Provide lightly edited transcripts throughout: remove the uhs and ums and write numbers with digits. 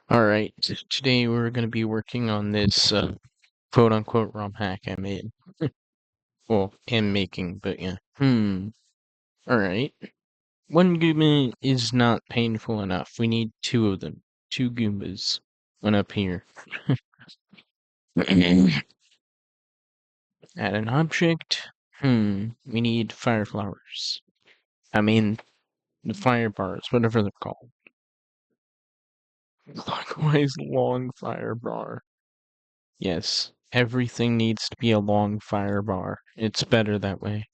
Alright, today we're going to be working on this quote-unquote ROM hack I made. Well, am making, but yeah. Alright. One Goomba is not painful enough. We need two of them. Two Goombas. One up here. Add an object. We need fire flowers. I mean, the fire bars, whatever they're called. Clockwise long fire bar. Yes, everything needs to be a long fire bar. It's better that way.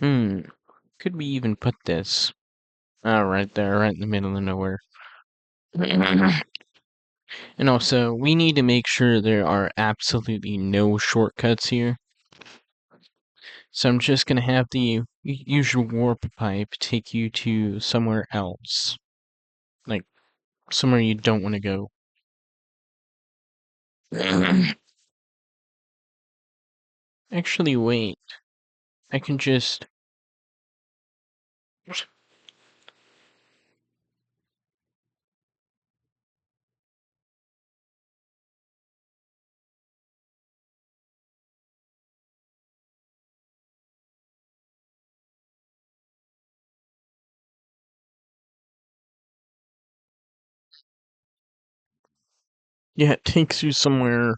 Could we even put this? Oh, right there, right in the middle of nowhere. And also, we need to make sure there are absolutely no shortcuts here. So I'm just going to have the usual warp pipe take you to somewhere else. Like, somewhere you don't want to go. Actually, wait. I can just... Yeah, it takes you somewhere...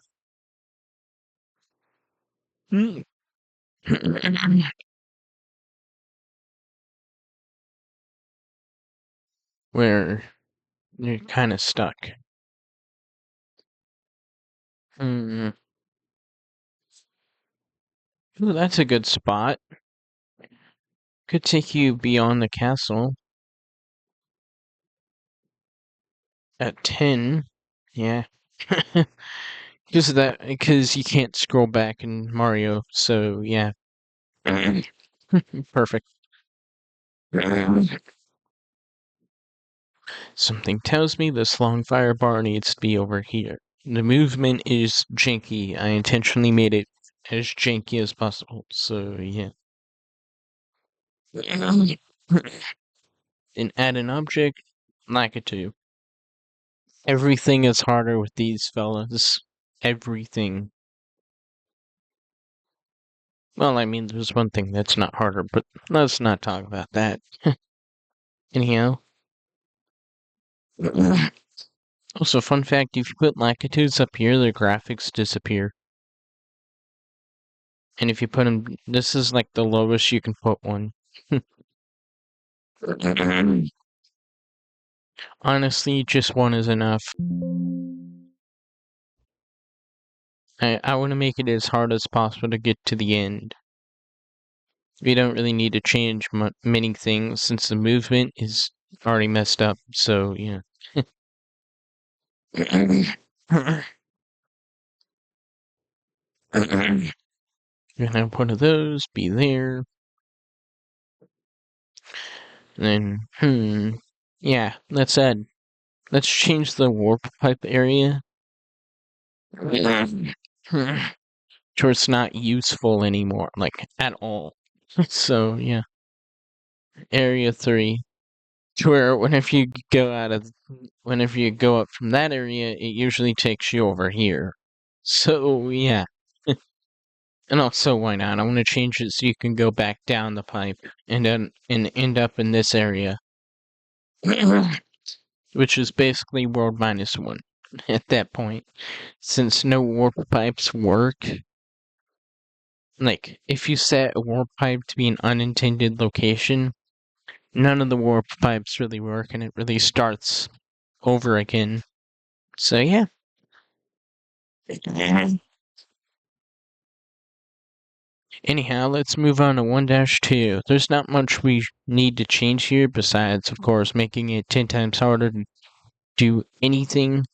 where you're kind of stuck. Ooh, that's a good spot. Could take you beyond the castle. At 10, yeah. Because you can't scroll back in Mario, so yeah. Perfect. Something tells me this long fire bar needs to be over here. The movement is janky. I intentionally made it as janky as possible, so yeah. And add an object, like it to. Everything is harder with these fellas. Everything. Well, I mean, there's one thing that's not harder, but let's not talk about that. Anyhow. Also, fun fact, if you put latitudes up here, the graphics disappear. And if you put them, this is like the lowest you can put one. Honestly, just one is enough. I want to make it as hard as possible to get to the end. We don't really need to change many things since the movement is already messed up, so yeah. Gonna have one of those be there. And then, yeah, let's change the warp pipe area to where it's not useful anymore, like, at all. So, yeah. Area 3. To where whenever you go up from that area, it usually takes you over here. So, yeah. And also, why not? I want to change it so you can go back down the pipe and end up in this area. Which is basically world -1 at that point. Since no warp pipes work. Like, if you set a warp pipe to be an unintended location, none of the warp pipes really work and it really starts over again. So, yeah. Anyhow, let's move on to 1-2. There's not much we need to change here besides, of course, making it 10 times harder to do anything.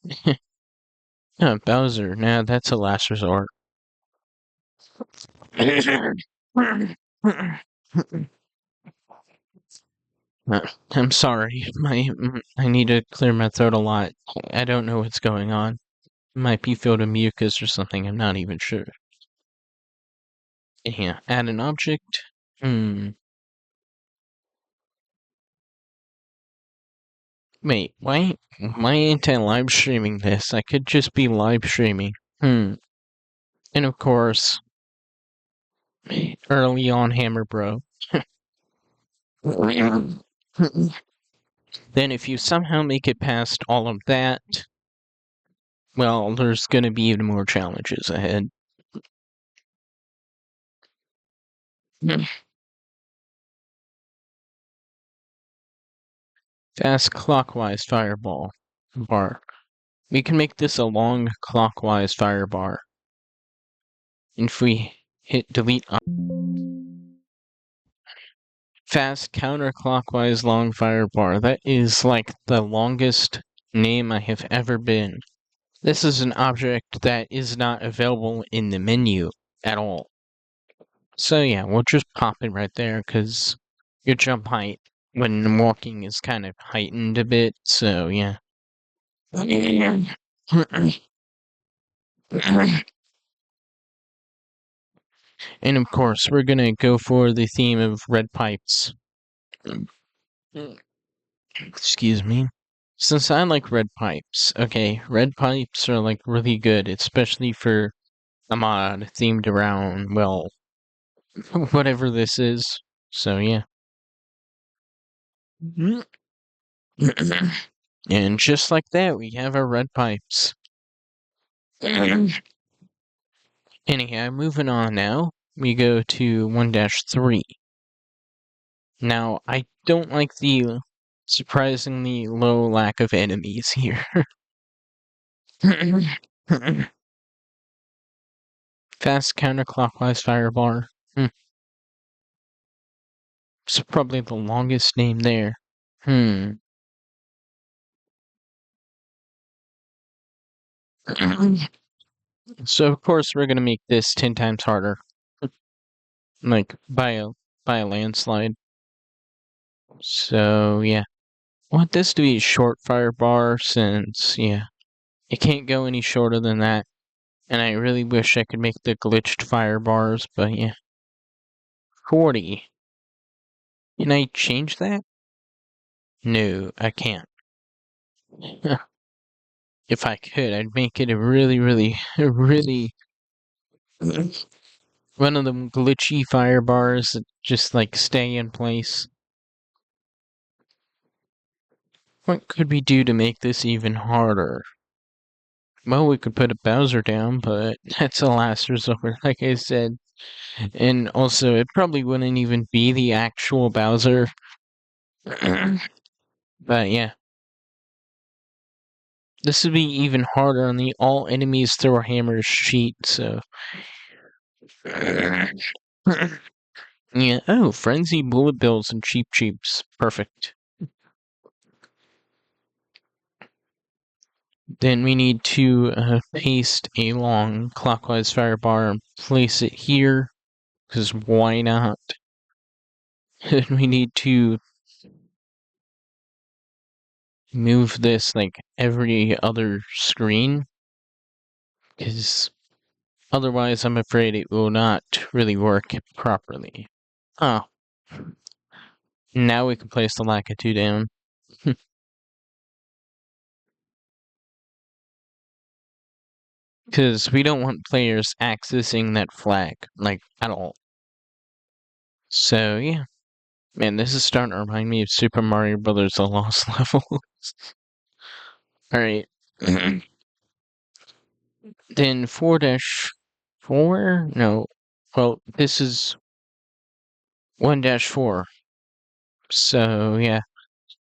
Oh, Bowser. Nah, that's a last resort. I'm sorry. I need to clear my throat a lot. I don't know what's going on. Might be filled with mucus or something. I'm not even sure. Yeah. Add an object. Wait, why ain't I live streaming this? I could just be live streaming. And of course, early on Hammer Bro. Then if you somehow make it past all of that, well, there's gonna be even more challenges ahead. Fast clockwise fireball bar. We can make this a long clockwise fire bar. And if we hit delete fast counterclockwise long fire bar, that is like the longest name I have ever been. This is an object that is not available in the menu at all. So yeah, we'll just pop it right there because your jump height when walking is kind of heightened a bit, so yeah. And of course, we're gonna go for the theme of red pipes. Excuse me. Since I like red pipes, okay, red pipes are like really good, especially for a mod themed around, well, whatever this is. So yeah. And just like that, we have our red pipes. Anyhow, moving on now, we go to 1-3. Now, I don't like the surprisingly low lack of enemies here. Fast counterclockwise firebar. It's probably the longest name there. So of course we're gonna make this 10 times harder. Like by a landslide. So yeah. I want this to be a short fire bar since yeah. It can't go any shorter than that. And I really wish I could make the glitched fire bars, but yeah. 40. Can I change that? No, I can't. If I could, I'd make it a really, really one of them glitchy fire bars that just like stay in place. What could we do to make this even harder? Well, we could put a Bowser down, but that's a last resort, like I said. And also, it probably wouldn't even be the actual Bowser. But yeah. This would be even harder on the all enemies throw hammers cheat, so. Yeah, oh, frenzy bullet bills and cheap cheeps. Perfect. Then we need to paste a long clockwise fire bar and place it here, because why not? And we need to move this like every other screen, because otherwise I'm afraid it will not really work properly. Oh. Now we can place the Lakitu down. Because we don't want players accessing that flag, like, at all. So, yeah. Man, this is starting to remind me of Super Mario Brothers: The Lost Levels. Alright. Then 4-4? No. Well, this is 1-4. So, yeah.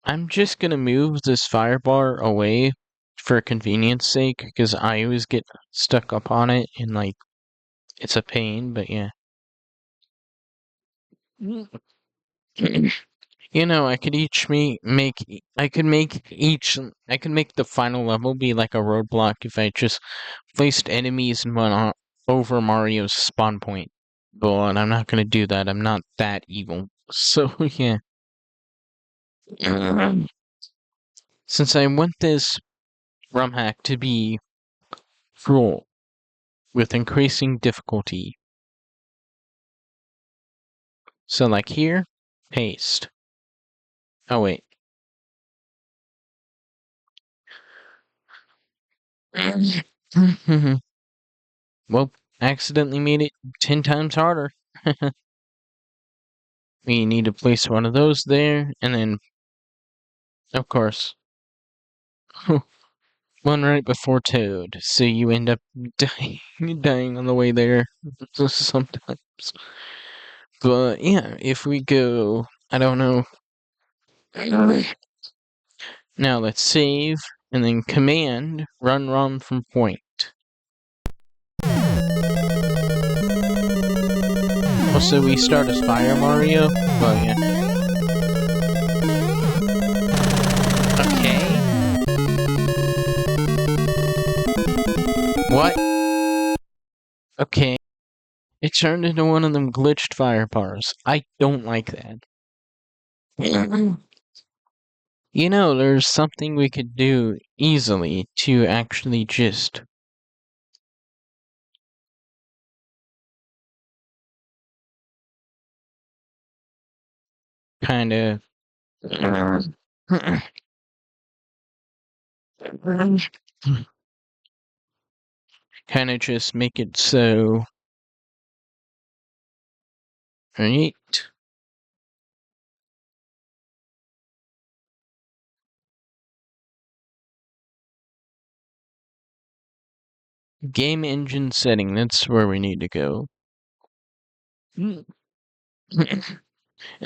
I'm just gonna move this fire bar away for convenience sake, because I always get stuck up on it, and, like, it's a pain, but yeah. You know, I could I could make the final level be like a roadblock if I just placed enemies and whatnot over Mario's spawn point. But I'm not gonna do that. I'm not that evil. So yeah. Since I want this ROM hack to be cruel with increasing difficulty. So like here, paste. Oh wait. Well, accidentally made it 10 times harder. We need to place one of those there, and then, of course, one right before Toad, so you end up dying on the way there sometimes. But yeah, if we go, I don't know. Now let's save, and then command run ROM from point. Also, we start as Fire Mario, but yeah. Okay. What? Okay. It turned into one of them glitched fire bars. I don't like that. You know, there's something we could do easily to actually just kind of kind of just make it so, right? Game engine setting, that's where we need to go. And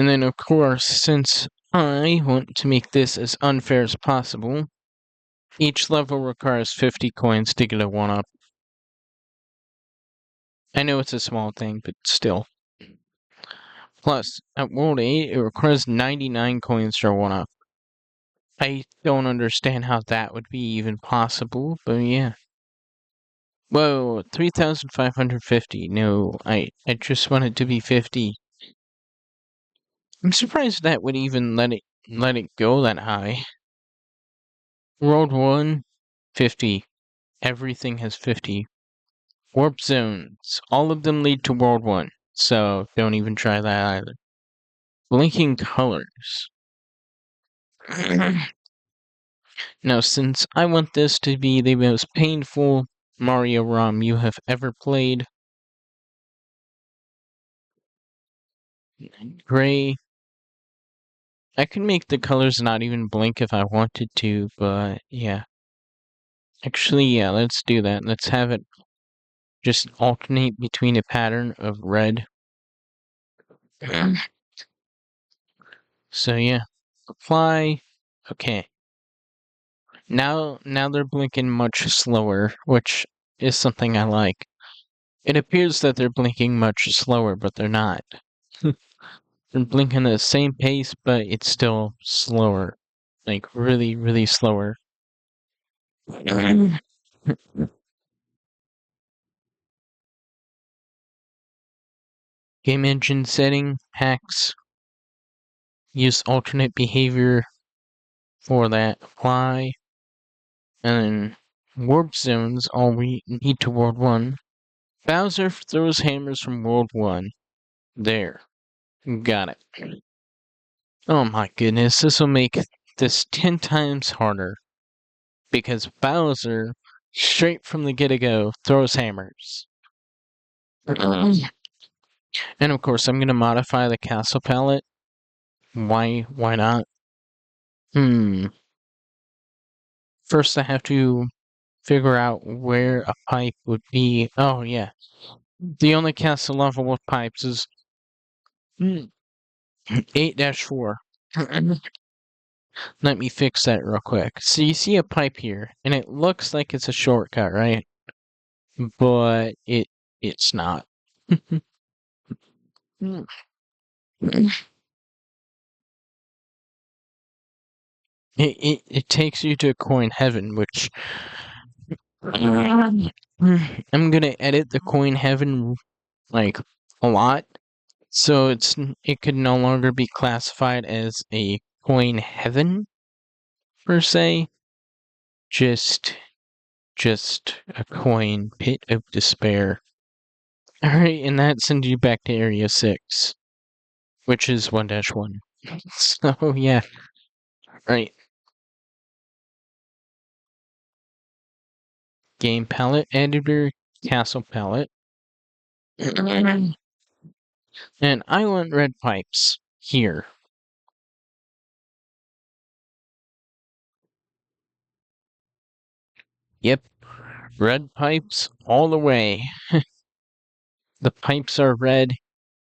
then, of course, since I want to make this as unfair as possible, each level requires 50 coins to get a 1-up. I know it's a small thing, but still. Plus, at World 8, it requires 99 coins for a 1-up. I don't understand how that would be even possible, but yeah. Whoa, 3,550. No, I just want it to be 50. I'm surprised that would even let it go that high. World 1, 50. Everything has 50. Warp zones. All of them lead to World 1, so don't even try that either. Blinking colors. Now, since I want this to be the most painful Mario ROM you have ever played, gray. I could make the colors not even blink if I wanted to, but yeah. Actually, yeah, let's do that. Let's have it just alternate between a pattern of red. So yeah, apply. Okay. Now they're blinking much slower, which is something I like. It appears that they're blinking much slower, but they're not. They're blinking at the same pace, but it's still slower. Like really, really slower. Game engine setting, hacks, use alternate behavior for that, apply, and then warp zones, all we need to World 1. Bowser throws hammers from World 1. There. Got it. Oh my goodness, this will make this 10 times harder. Because Bowser, straight from the get-go, throws hammers. And of course, I'm gonna modify the castle palette. Why not? First I have to figure out where a pipe would be. Oh, yeah. The only castle level with pipes is 8-4. Let me fix that real quick. So you see a pipe here, and it looks like it's a shortcut, right? But it's not. It takes you to coin heaven, which I'm gonna edit the coin heaven like a lot, so it could no longer be classified as a coin heaven per se. Just a coin pit of despair. Alright, and that sends you back to Area 6, which is 1-1. So yeah. Right. game palette editor, castle palette. And I want red pipes here. Yep, red pipes all the way. The pipes are red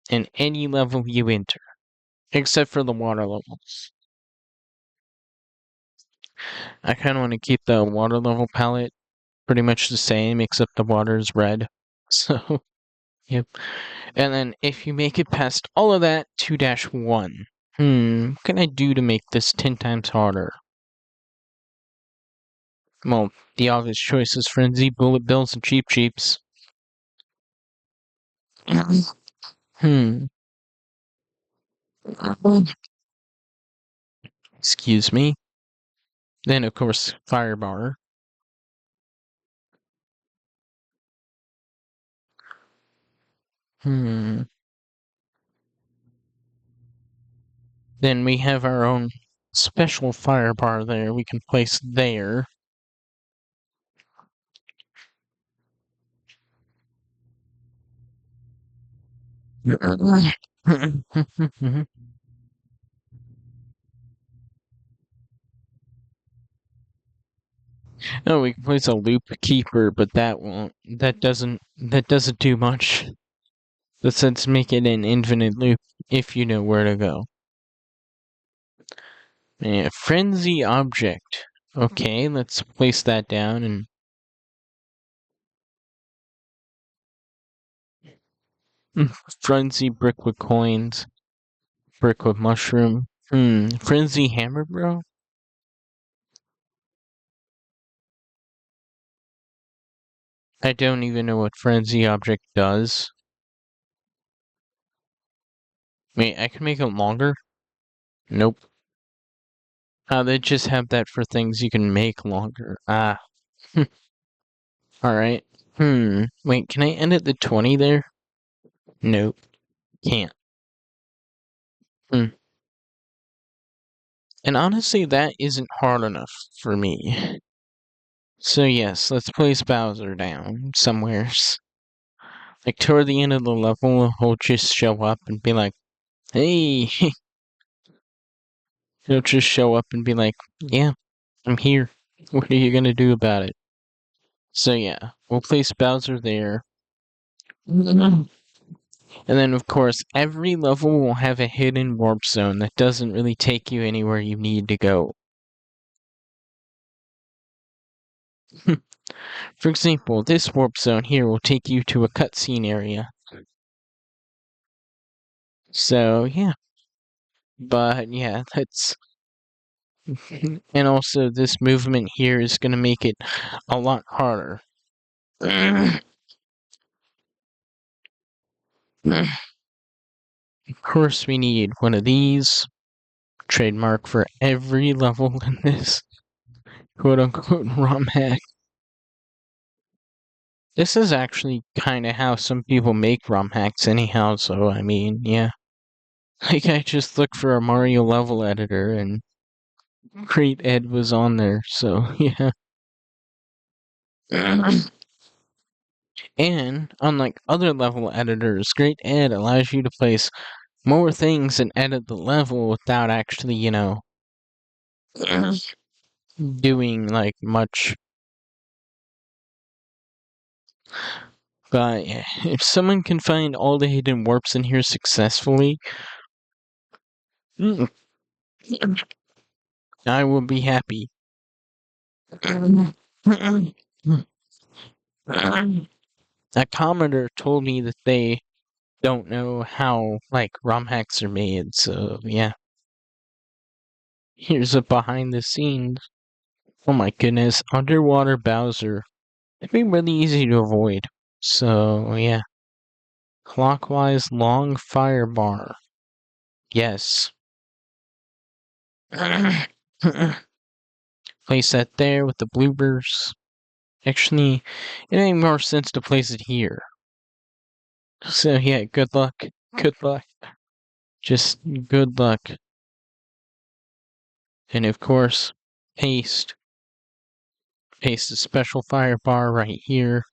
in any level you enter, except for the water levels. I kind of want to keep the water level palette pretty much the same, except the water is red. So, yep. And then if you make it past all of that, 2-1. What can I do to make this 10 times harder? Well, the obvious choice is Frenzy, Bullet Bills, and Cheap Cheeps. Excuse me. Then, of course, Firebar. Then we have our own special Firebar there we can place there. Oh, we can place a loop keeper, but that doesn't do much. Let's make it an infinite loop if you know where to go. Frenzy object. Okay, let's place that down and frenzy brick with coins, brick with mushroom. Frenzy hammer, bro. I don't even know what frenzy object does. Wait, I can make it longer? Nope. They just have that for things you can make longer. Ah. Alright. Wait, can I end at the 20 there? Nope. Can't. And honestly, that isn't hard enough for me. So yes, let's place Bowser down somewheres. Like toward the end of the level, he'll just show up and be like, hey! He'll just show up and be like, yeah, I'm here. What are you gonna do about it? So yeah, we'll place Bowser there. And then, of course, every level will have a hidden warp zone that doesn't really take you anywhere you need to go. For example, this warp zone here will take you to a cutscene area. So, yeah. But, yeah, that's... And also, this movement here is going to make it a lot harder. Of course, we need one of these. Trademark for every level in this quote-unquote ROM hack. This is actually kind of how some people make ROM hacks anyhow, so I mean, yeah. Like, I just looked for a Mario level editor, and Great Ed was on there, so yeah. And, unlike other level editors, Great Ed allows you to place more things and edit the level without actually, doing, like, much. But yeah, if someone can find all the hidden warps in here successfully, I will be happy. A commenter told me that they don't know how, like, ROM hacks are made, so yeah. Here's a behind the scenes. Oh my goodness, underwater Bowser. It'd be really easy to avoid. So, yeah. Clockwise long fire bar. Yes. Place that there with the bloopers. Actually, it made more sense to place it here. So, yeah, good luck. Good luck. Just good luck. And of course, paste. paste a special fire bar right here.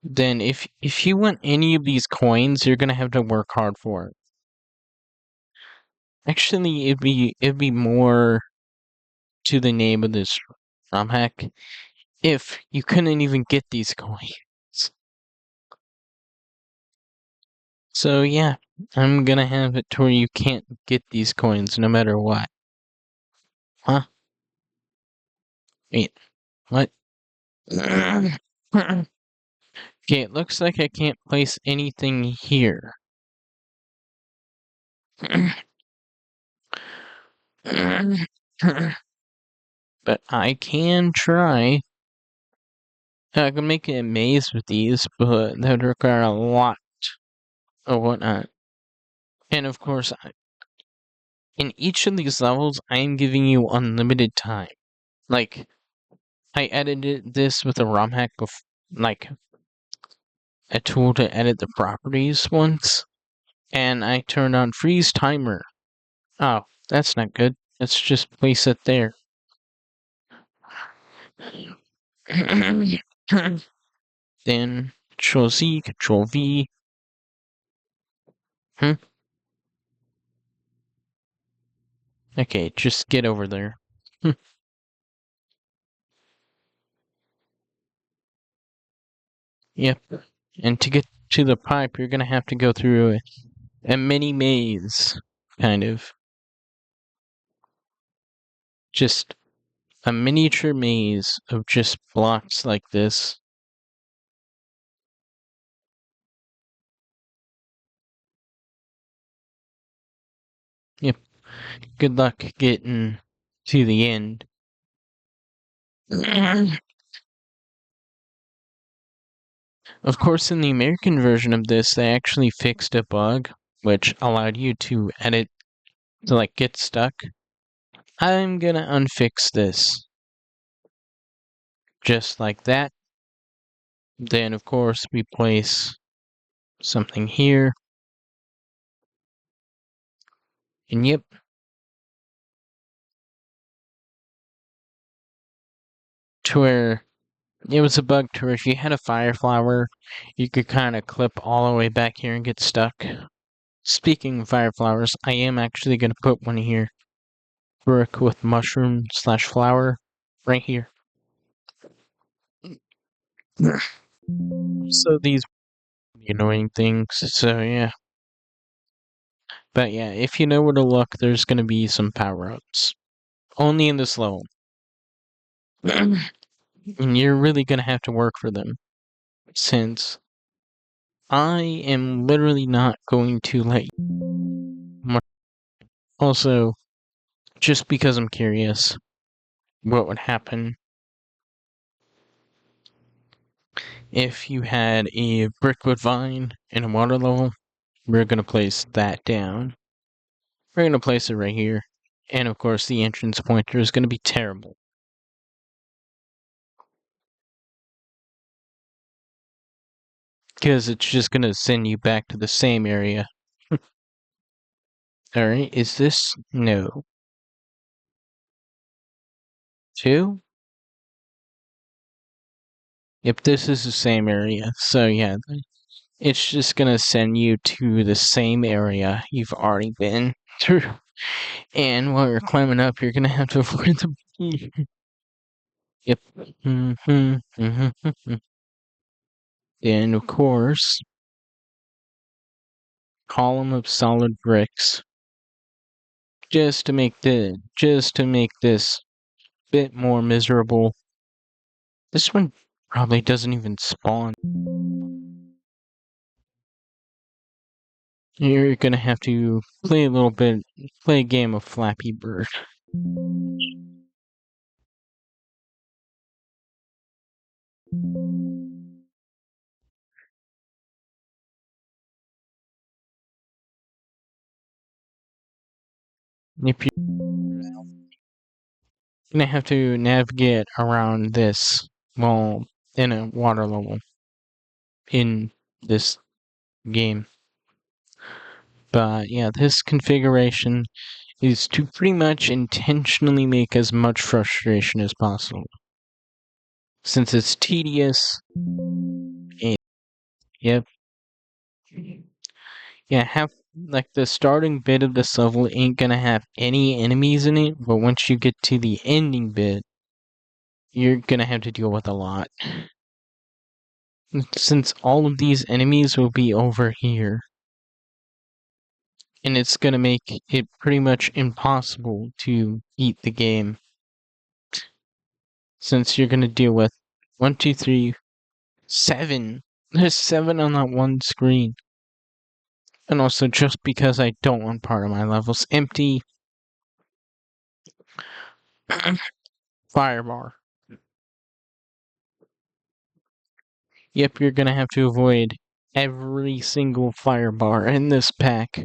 Then if you want any of these coins, you're gonna have to work hard for it. Actually, it'd be more to the name of this ROM hack if you couldn't even get these coins. So yeah, I'm gonna have it to where you can't get these coins no matter what. Huh? Wait, what? Okay, it looks like I can't place anything here. But I can try. I can make a maze with these, but that would require a lot of whatnot. And of course, in each of these levels, I am giving you unlimited time. Like, I edited this with a ROM hack, like a tool to edit the properties once, and I turned on freeze timer. Oh, that's not good. Let's just place it there. Then Control Z, Control V. Okay, just get over there. Yep. And to get to the pipe, you're gonna have to go through a mini maze, kind of. Just a miniature maze of just blocks like this. Yep. Good luck getting to the end. Of course, in the American version of this, they actually fixed a bug which allowed you to edit to like get stuck. I'm gonna unfix this. Just like that. Then, of course, we place something here. And yep. To where it was a bug to where if you had a fire flower, you could kind of clip all the way back here and get stuck. Speaking of fire flowers, I am actually going to put one here. Brick with mushroom / flower right here. So these annoying things, so yeah. But yeah, if you know where to look, there's going to be some power-ups. Only in this level. And you're really going to have to work for them. Since I am literally not going to let you. Also, just because I'm curious what would happen if you had a brickwood vine in a water level. We're going to place that down. We're going to place it right here. And of course, the entrance pointer is going to be terrible. Because it's just going to send you back to the same area. Alright, is this? No. 2? Yep, this is the same area. So yeah, it's just going to send you to the same area you've already been through. And while you're climbing up, you're going to have to avoid the bee. Yep. And of course, column of solid bricks. Just to make this bit more miserable. This one probably doesn't even spawn. You're gonna have to play a game of Flappy Bird. If you're gonna have to navigate around this while in a water level in this game. But yeah, this configuration is to pretty much intentionally make as much frustration as possible. Since it's tedious, yep. Yeah, like the starting bit of this level ain't gonna have any enemies in it, but once you get to the ending bit, you're gonna have to deal with a lot. Since all of these enemies will be over here, and it's gonna make it pretty much impossible to beat the game. Since you're gonna deal with 1, 2, 3, 7. There's 7 on that one screen. And also, just because I don't want part of my levels empty, firebar. Yep, you're gonna have to avoid every single firebar in this pack.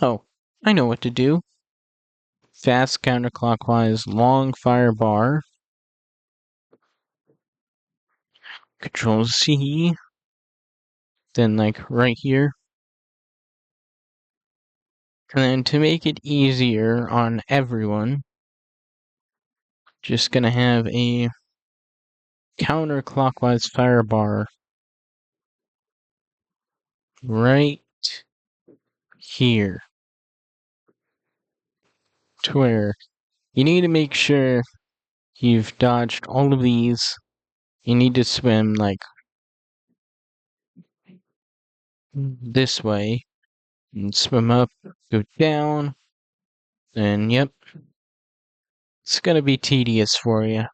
Oh, I know what to do. Fast counterclockwise, long firebar. Control C. Then, like, right here. And then to make it easier on everyone, just gonna have a counterclockwise firebar right here. To where you need to make sure you've dodged all of these. You need to swim, like, this way. And swim up, go down. And, yep. It's gonna be tedious for you.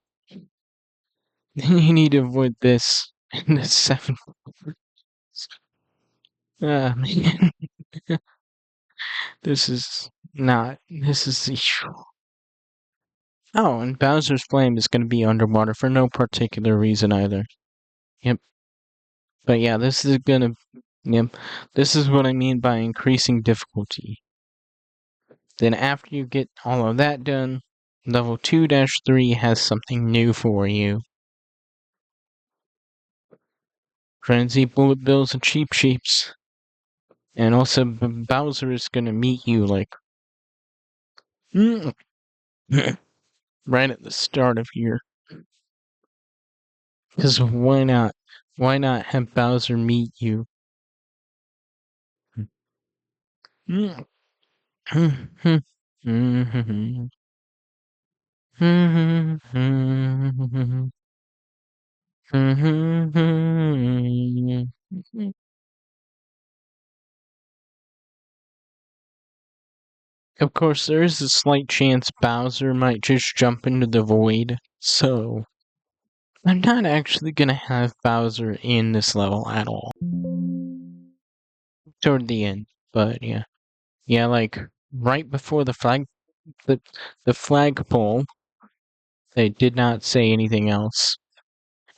You need to avoid this and the 7. Ah, man. This is not. This is. Oh, and Bowser's Flame is going to be underwater for no particular reason either. Yep. But yeah, this is going to. Yep. This is what I mean by increasing difficulty. Then after you get all of that done, level 2-3 has something new for you. Frenzy, Bullet Bills, and Cheap Sheeps. And also, Bowser is going to meet you, like, right at the start of here. Because why not? Why not have Bowser meet you? Of course, there is a slight chance Bowser might just jump into the void, so I'm not actually gonna have Bowser in this level at all. Toward the end, but yeah. Yeah, like, right before the flagpole, they did not say anything else.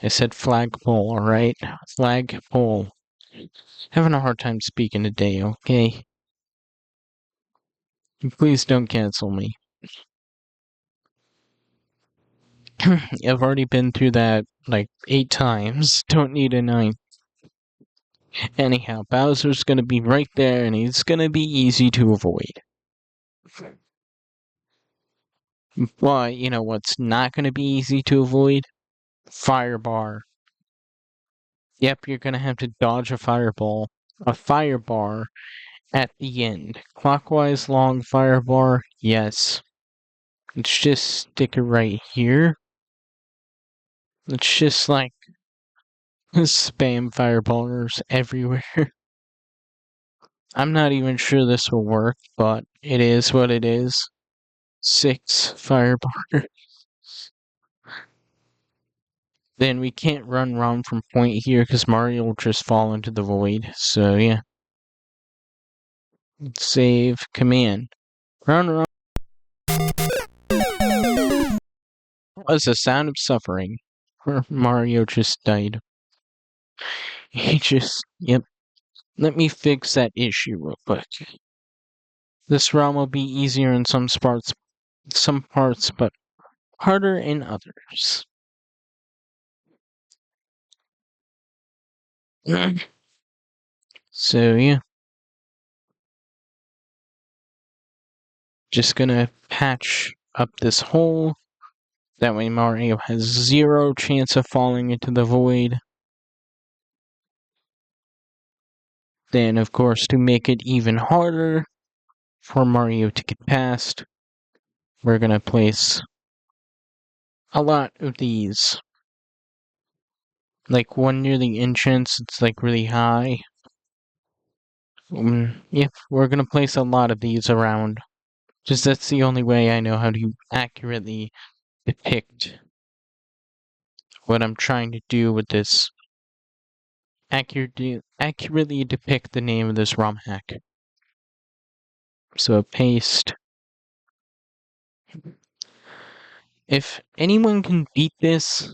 I said flagpole, alright? Flagpole. Having a hard time speaking today, okay? Please don't cancel me. I've already been through that, like, 8 times. Don't need a 9th. Anyhow, Bowser's gonna be right there, and he's gonna be easy to avoid. But, you know what's not gonna be easy to avoid? Firebar. Yep, you're gonna have to dodge a fireball. A firebar at the end. Clockwise long firebar, yes. Let's just stick it right here. Let's just, like, spam fireballers everywhere. I'm not even sure this will work, but it is what it is. 6 firebar. Then we can't run ROM from point here because Mario will just fall into the void. So yeah. Save command. Run ROM. Was the sound of suffering. Mario just died. He just, yep. Let me fix that issue real quick. This ROM will be easier in some parts, but harder in others. So yeah. Just gonna patch up this hole. That way Mario has 0 chance of falling into the void. Then, of course, to make it even harder for Mario to get past, we're gonna place a lot of these. Like one near the entrance, it's like really high. Yep, we're gonna place a lot of these around. Just that's the only way I know how to accurately depict what I'm trying to do with this. Accurately depict the name of this ROM hack. So paste. If anyone can beat this,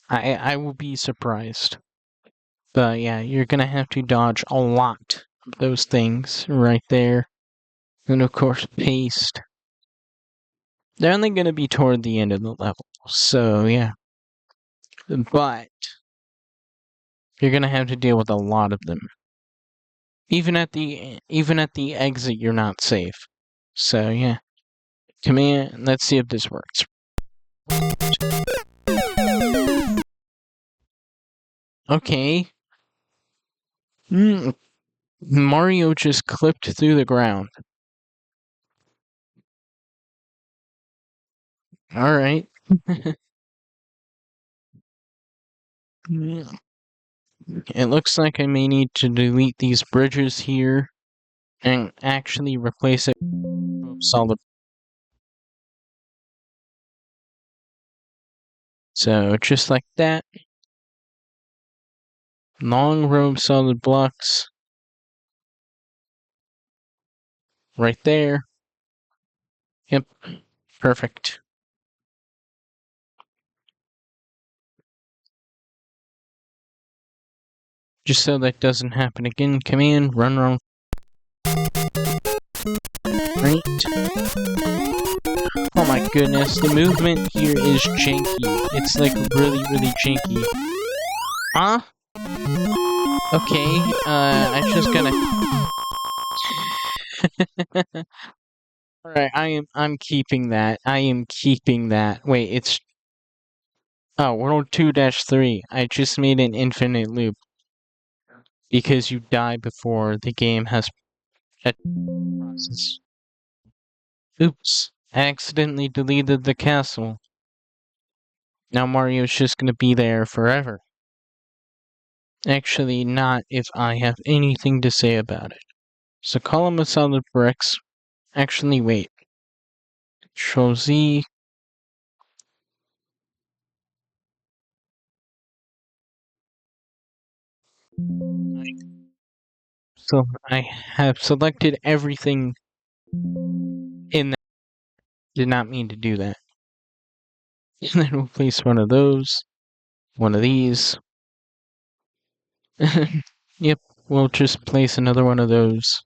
I will be surprised. But yeah, you're gonna have to dodge a lot of those things right there. And of course, paste. They're only gonna be toward the end of the level. So yeah. But you're gonna have to deal with a lot of them. Even at the exit, you're not safe. So yeah. Command. Let's see if this works. Okay. Mario just clipped through the ground. All right. It looks like I may need to delete these bridges here and actually replace it with solid. So just like that. Long row of solid blocks. Right there. Yep. Perfect. Just so that doesn't happen again, command run wrong. Right. Oh my goodness, the movement here is janky. It's like really, really janky. Huh? Okay, I'm just gonna. Alright, I'm keeping that. I am keeping that. Wait, it's. Oh, World 2-3. I just made an infinite loop. Because you die before the game has a process. Oops. I accidentally deleted the castle. Now Mario's just gonna be there forever. Actually, not if I have anything to say about it. So column of solid bricks. Actually, wait. Control Z. So I have selected everything in that. Did not mean to do that. And then we'll place one of those. One of these. Yep, we'll just place another one of those.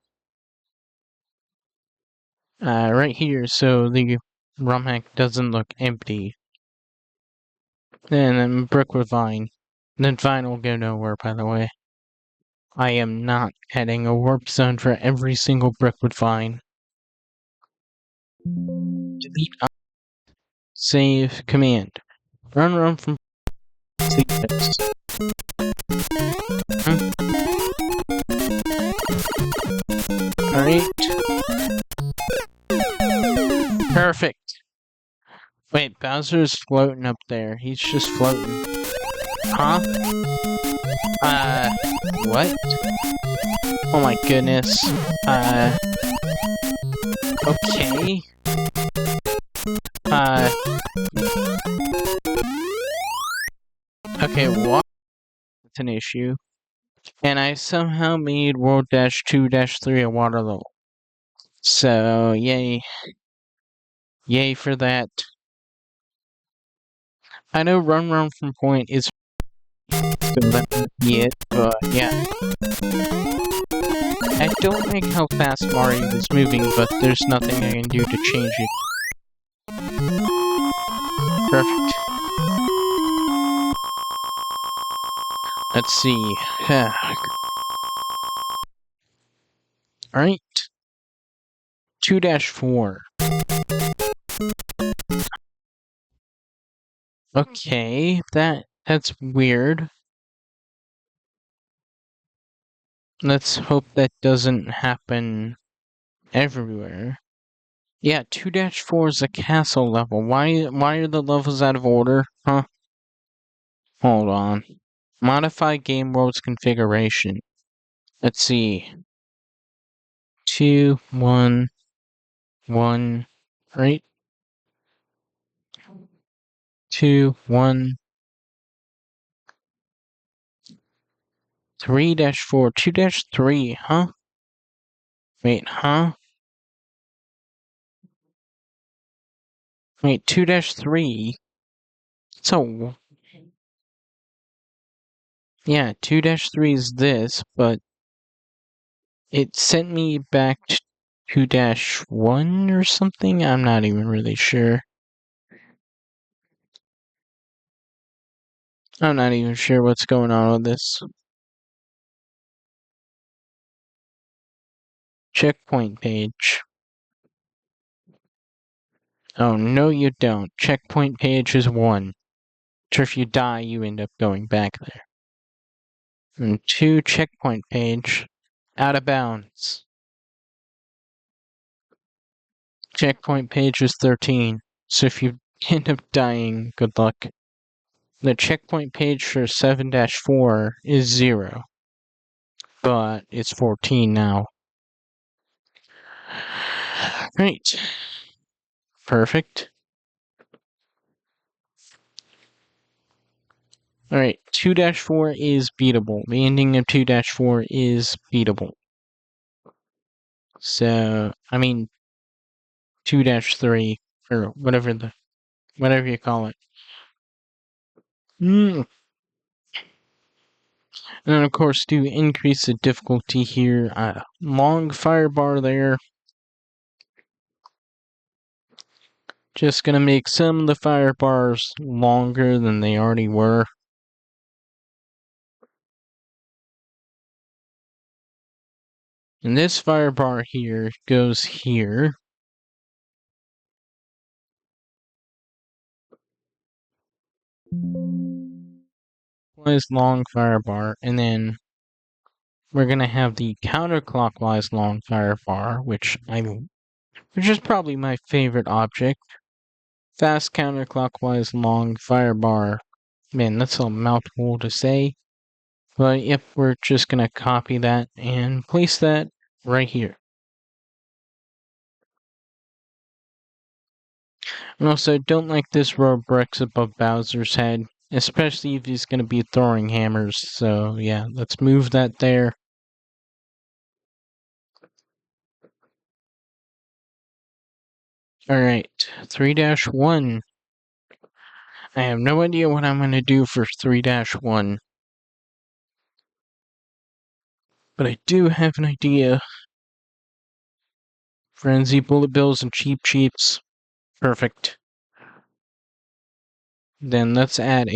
Right here, so the ROM hack doesn't look empty. And then brick with vine. Then vine will go nowhere, by the way. I am not adding a warp zone for every single brick with vine. Delete. Save command. Run from. Alright. Perfect. Wait, Bowser's floating up there. He's just floating. Huh? What? Oh my goodness. Okay. Okay, what? It's an issue. And I somehow made World 2-3 a water level. So, yay. Yay for that. I know run from point is so that would be it, but yeah. I don't like how fast Mario is moving, but there's nothing I can do to change it. Perfect. Let's see. Alright. 2-4. Okay, that's weird. Let's hope that doesn't happen everywhere. Yeah, 2-4 is a castle level. Why are the levels out of order? Huh? Hold on. Modify game world's configuration. Let's see. 2, 1, 1, right? 2, 1, 3-4, 2-3, huh? Wait, huh? Wait, 2-3? So, yeah, 2-3 is this, but it sent me back to 2-1 or something? I'm not even really sure. I'm not even sure what's going on with this. Checkpoint page. Oh, no you don't. Checkpoint page is 1. So if you die, you end up going back there. And 2, checkpoint page. Out of bounds. Checkpoint page is 13. So if you end up dying, good luck. The checkpoint page for 7-4 is 0. But it's 14 now. Right. Perfect. Alright, 2-4 is beatable. The ending of 2-4 is beatable. So, I mean, 2-3, or whatever you call it. And then, of course, to increase the difficulty here, long fire bar there. Just gonna make some of the fire bars longer than they already were. And this fire bar here goes here. Clockwise long fire bar, and then we're gonna have the counterclockwise long fire bar, which is probably my favorite object. Fast counterclockwise long fire bar. Man, that's a mouthful to say. But yep, we're just gonna copy that and place that right here. And also, don't like this row of bricks above Bowser's head, especially if he's gonna be throwing hammers. So yeah, let's move that there. Alright, 3-1. I have no idea what I'm gonna do for 3-1. But I do have an idea. Frenzy, bullet bills, and cheap cheats. Perfect. Then let's add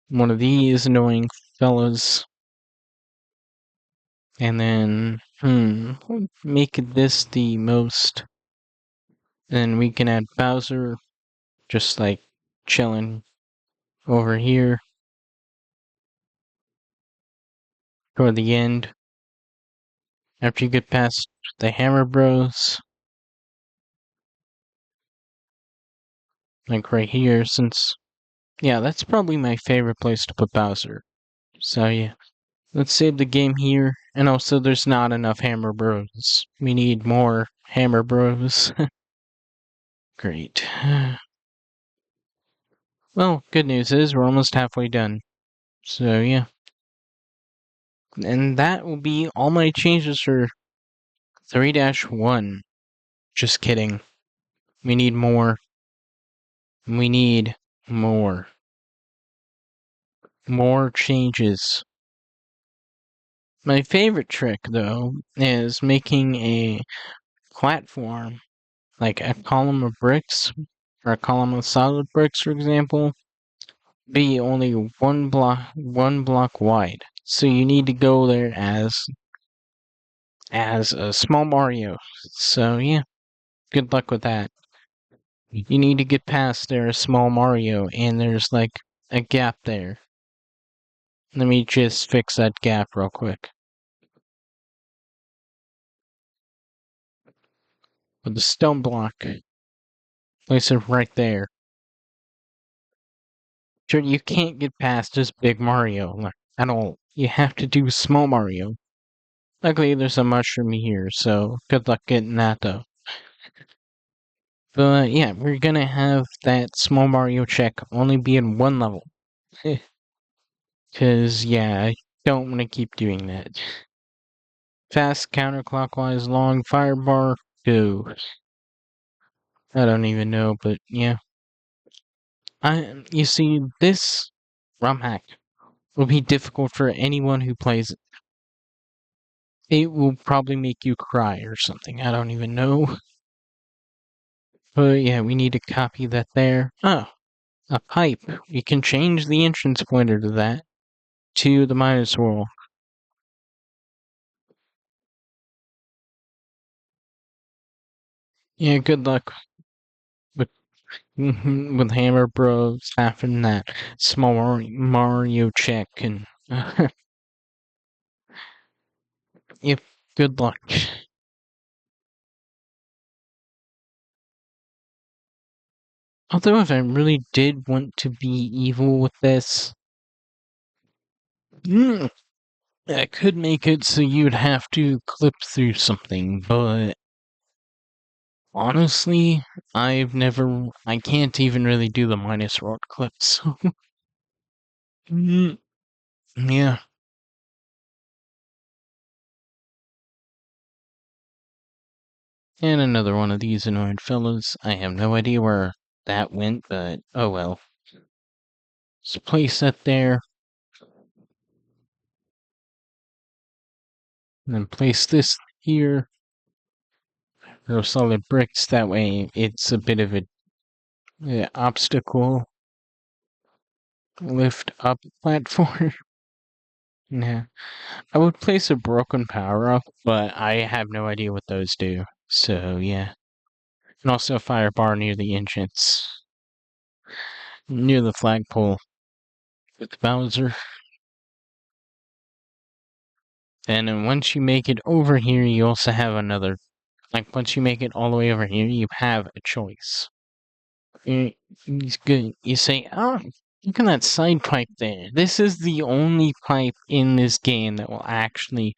one of these annoying fellas. And then, we'll make this the most. Then we can add Bowser, just like chilling over here toward the end. After you get past the Hammer Bros, like right here, since, yeah, that's probably my favorite place to put Bowser. So yeah, let's save the game here. And also, there's not enough Hammer Bros. We need more Hammer Bros. Great. Well, good news is we're almost halfway done. So yeah. And that will be all my changes for 3-1. Just kidding. We need more. We need more. More changes. My favorite trick, though, is making a platform, like a column of bricks, or a column of solid bricks, for example, be only one block wide. So you need to go there as a small Mario. So yeah, good luck with that. You need to get past there as small Mario, and there's like a gap there. Let me just fix that gap real quick. With the stone block, place it right there. Sure, you can't get past this big Mario at all. You have to do small Mario. Luckily, there's a mushroom here, so good luck getting that though. But yeah, we're gonna have that small Mario check only be in one level. Cause yeah, I don't want to keep doing that. Fast counterclockwise long fire bar, go. I don't even know, but yeah. You see, this ROM hack will be difficult for anyone who plays it. It will probably make you cry or something. I don't even know. But yeah, we need to copy that there. Oh, a pipe. We can change the entrance pointer to that. To the minus wall. Yeah, good luck with with Hammer Bros having that small Mario check and yep, good luck. Although if I really did want to be evil with this, I could make it so you'd have to clip through something, but honestly, I can't even really do the minus rod clips. Yeah. And another one of these annoying fellas. I have no idea where that went, but oh well. Just place that there. And then place this here. Throw solid bricks, that way it's a bit of a obstacle. Lift up platform. Yeah. I would place a broken power up, but I have no idea what those do. So yeah. And also a fire bar near the entrance. Near the flagpole. With Bowser. And then once you make it over here, you also have another. Like, once you make it all the way over here, you have a choice. He's good. You say, oh, look at that side pipe there. This is the only pipe in this game that will actually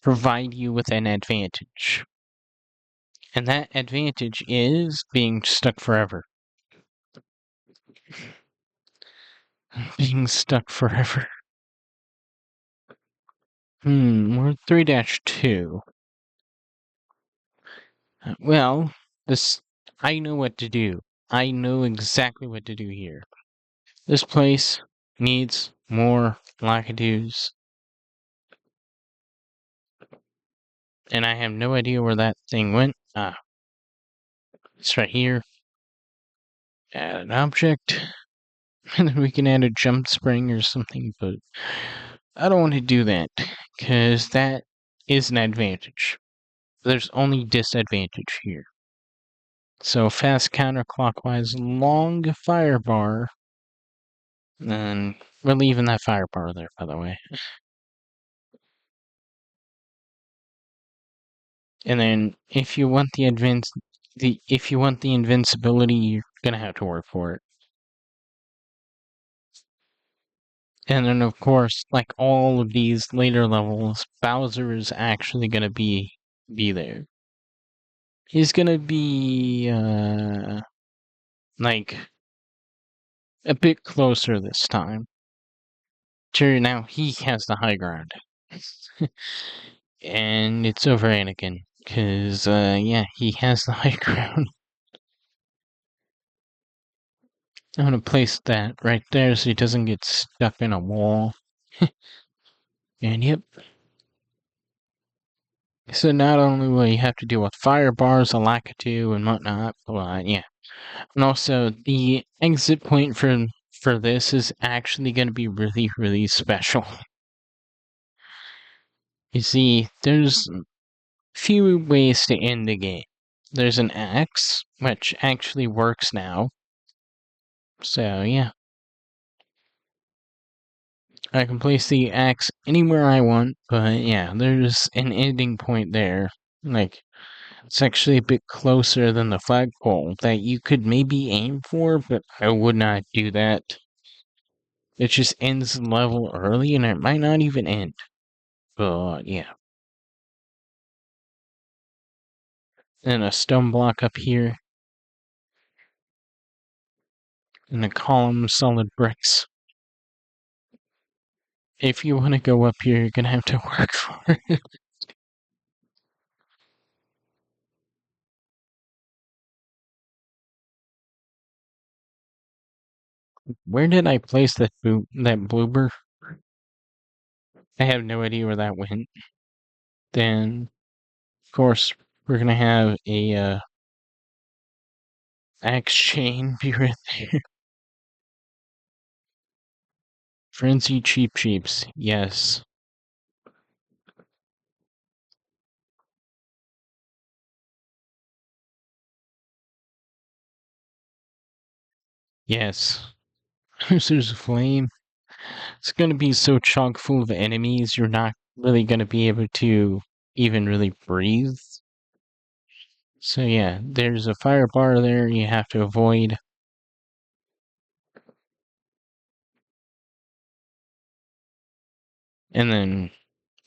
provide you with an advantage. And that advantage is being stuck forever. Being stuck forever. We're 3-2. Well, this. I know what to do. I know exactly what to do here. This place needs more lacadoos. And I have no idea where that thing went. Ah, it's right here. Add an object. And then we can add a jump spring or something, but I don't want to do that, because that is an advantage. There's only disadvantage here. So fast counterclockwise, long fire bar. And we're leaving that fire bar there, by the way. And then if you want the invincibility, you're gonna have to work for it. And then of course, like all of these later levels, Bowser is actually gonna be there. He's gonna be like a bit closer this time. Sure, now he has the high ground. And it's over Anakin. Cause yeah, he has the high ground. I'm gonna place that right there so he doesn't get stuck in a wall. And yep. So not only will you have to deal with fire bars, a lakitu, and whatnot, but yeah. And also the exit point for this is actually gonna be really, really special. You see, there's few ways to end the game. There's an axe, which actually works now. So, yeah. I can place the axe anywhere I want, but yeah, there's an ending point there. Like, it's actually a bit closer than the flagpole that you could maybe aim for, but I would not do that. It just ends the level early and it might not even end. But yeah. And a stone block up here. And a column of solid bricks. If you want to go up here, you're gonna have to work for it. Where did I place that bloober? I have no idea where that went. Then, of course, we're gonna have a axe chain be right there. Frenzy cheaps. Yes. Yes. There's a flame. It's gonna be so chock full of enemies, you're not really gonna be able to even really breathe. So yeah, there's a fire bar there you have to avoid. And then,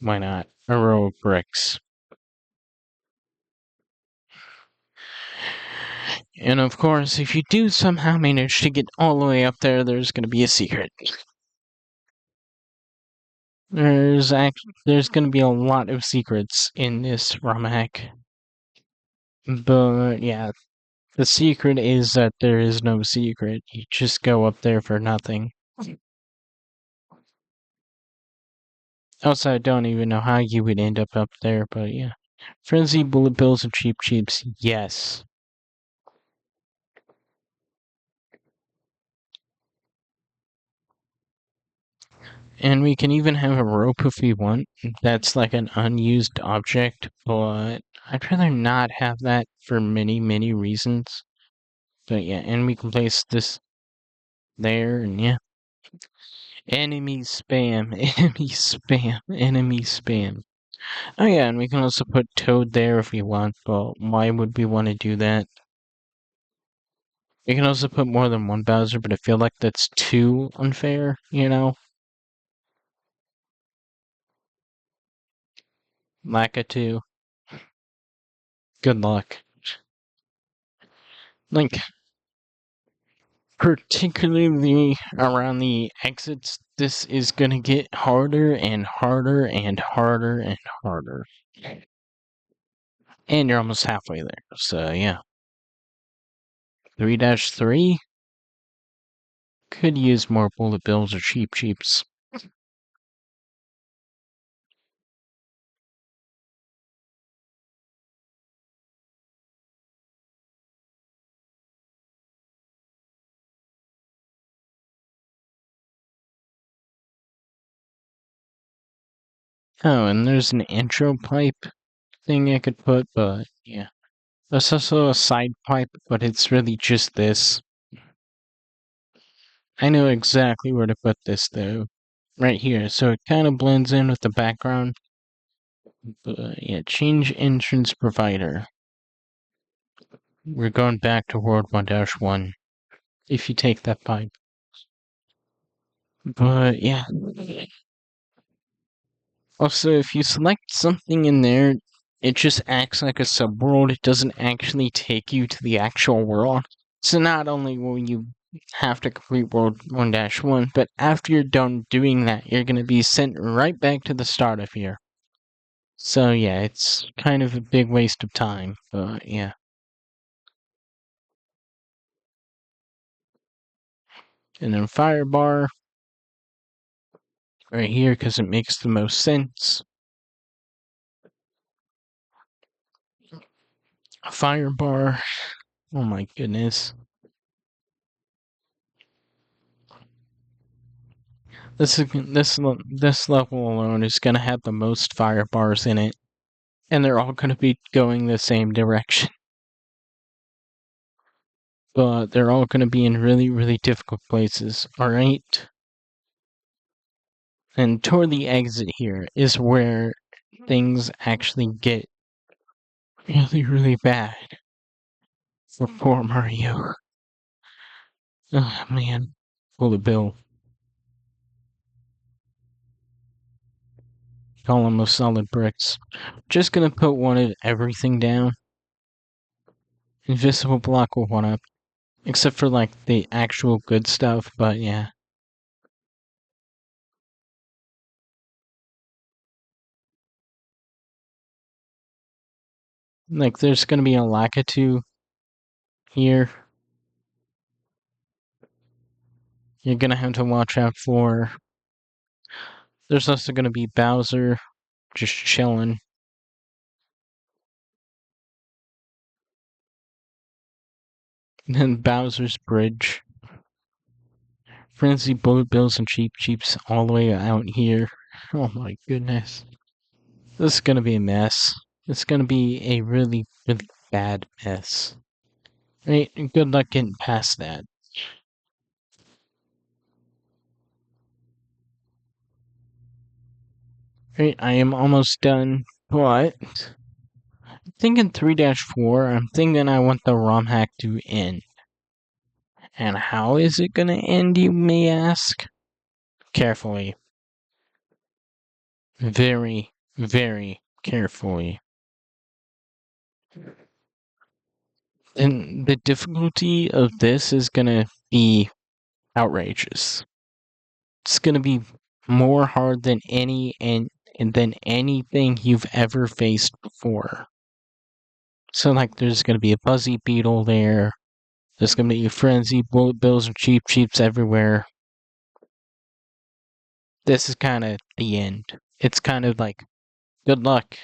why not? A row of bricks. And of course, if you do somehow manage to get all the way up there, there's gonna be a secret. There's gonna be a lot of secrets in this ROM hack. But yeah, the secret is that there is no secret. You just go up there for nothing. Also, I don't even know how you would end up there, but yeah. Frenzy, bullet bills, and cheaps, yes. And we can even have a rope if we want. That's like an unused object, but I'd rather not have that for many reasons. But yeah, and we can place this there, and yeah. Enemy spam, enemy spam. Oh yeah, and we can also put Toad there if we want, but why would we want to do that? We can also put more than one Bowser, but I feel like that's too unfair, you know? Lakitu, good luck. Like, particularly around the exits, this is gonna get harder and harder and harder and harder. And you're almost halfway there, so yeah. 3-3? Could use more bullet bills or cheaps. Oh, and there's an intro pipe thing I could put, but yeah. There's also a side pipe, but it's really just this. I know exactly where to put this, though. Right here, so it kind of blends in with the background. But yeah, change entrance provider. We're going back to World 1-1, if you take that pipe. But yeah. Also, if you select something in there, it just acts like a subworld. It doesn't actually take you to the actual world. So not only will you have to complete World 1-1, but after you're done doing that, you're going to be sent right back to the start of here. So yeah, it's kind of a big waste of time, but yeah. And then fire bar right here because it makes the most sense. A fire bar. Oh my goodness. This level alone is gonna have the most fire bars in it, and they're all gonna be going the same direction. But they're all gonna be in really, really difficult places. All right. And toward the exit here is where things actually get really, really bad for poor Mario. Oh man, pull the bill. Column of solid bricks. Just gonna put one of everything down. Invisible block will one up. Except for like the actual good stuff, but yeah. Like there's gonna be a Lakitu here. You're gonna have to watch out for. There's also gonna be Bowser just chilling. And then Bowser's Bridge. Frenzy, Bullet Bills, and Cheap Cheeps all the way out here. Oh my goodness. This is gonna be a mess. It's gonna be a really, really bad mess. Right? Good luck getting past that. Right, I am almost done, but I'm thinking 3-4, I'm thinking I want the ROM hack to end. And how is it gonna end, you may ask? Carefully. Very, very carefully. And the difficulty of this is gonna be outrageous. It's gonna be more hard than than anything you've ever faced before. So like there's gonna be a Buzzy Beetle there. There's gonna be a Frenzy, Bullet Bills, and Cheap Cheeps everywhere. This is kinda the end. It's kind of like good luck.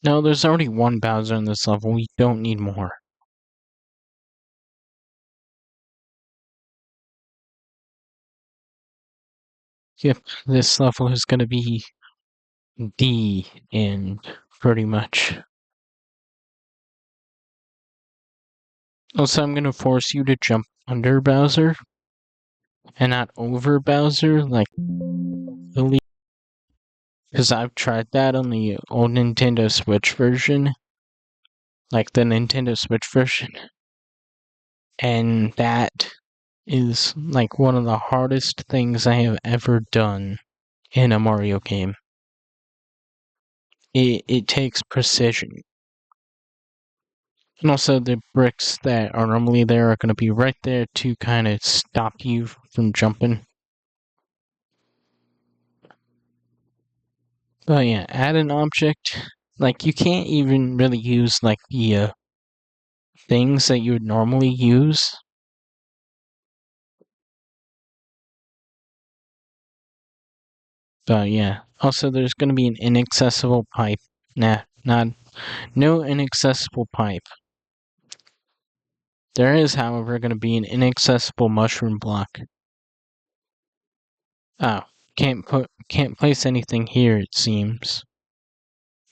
No, there's already one Bowser in this level. We don't need more. Yep, this level is gonna be the end, pretty much. Also, I'm gonna force you to jump under Bowser and not over Bowser, like really, because I've tried that on the old Nintendo Switch version, like the Nintendo Switch version, and that is like one of the hardest things I have ever done in a Mario game. It takes precision. And also the bricks that are normally there are going to be right there to kind of stop you from jumping. But yeah, add an object. Like you can't even really use like the things that you would normally use. But yeah, also there's going to be an inaccessible pipe. No inaccessible pipe. There is, however, going to be an inaccessible mushroom block. Oh, can't place anything here, it seems.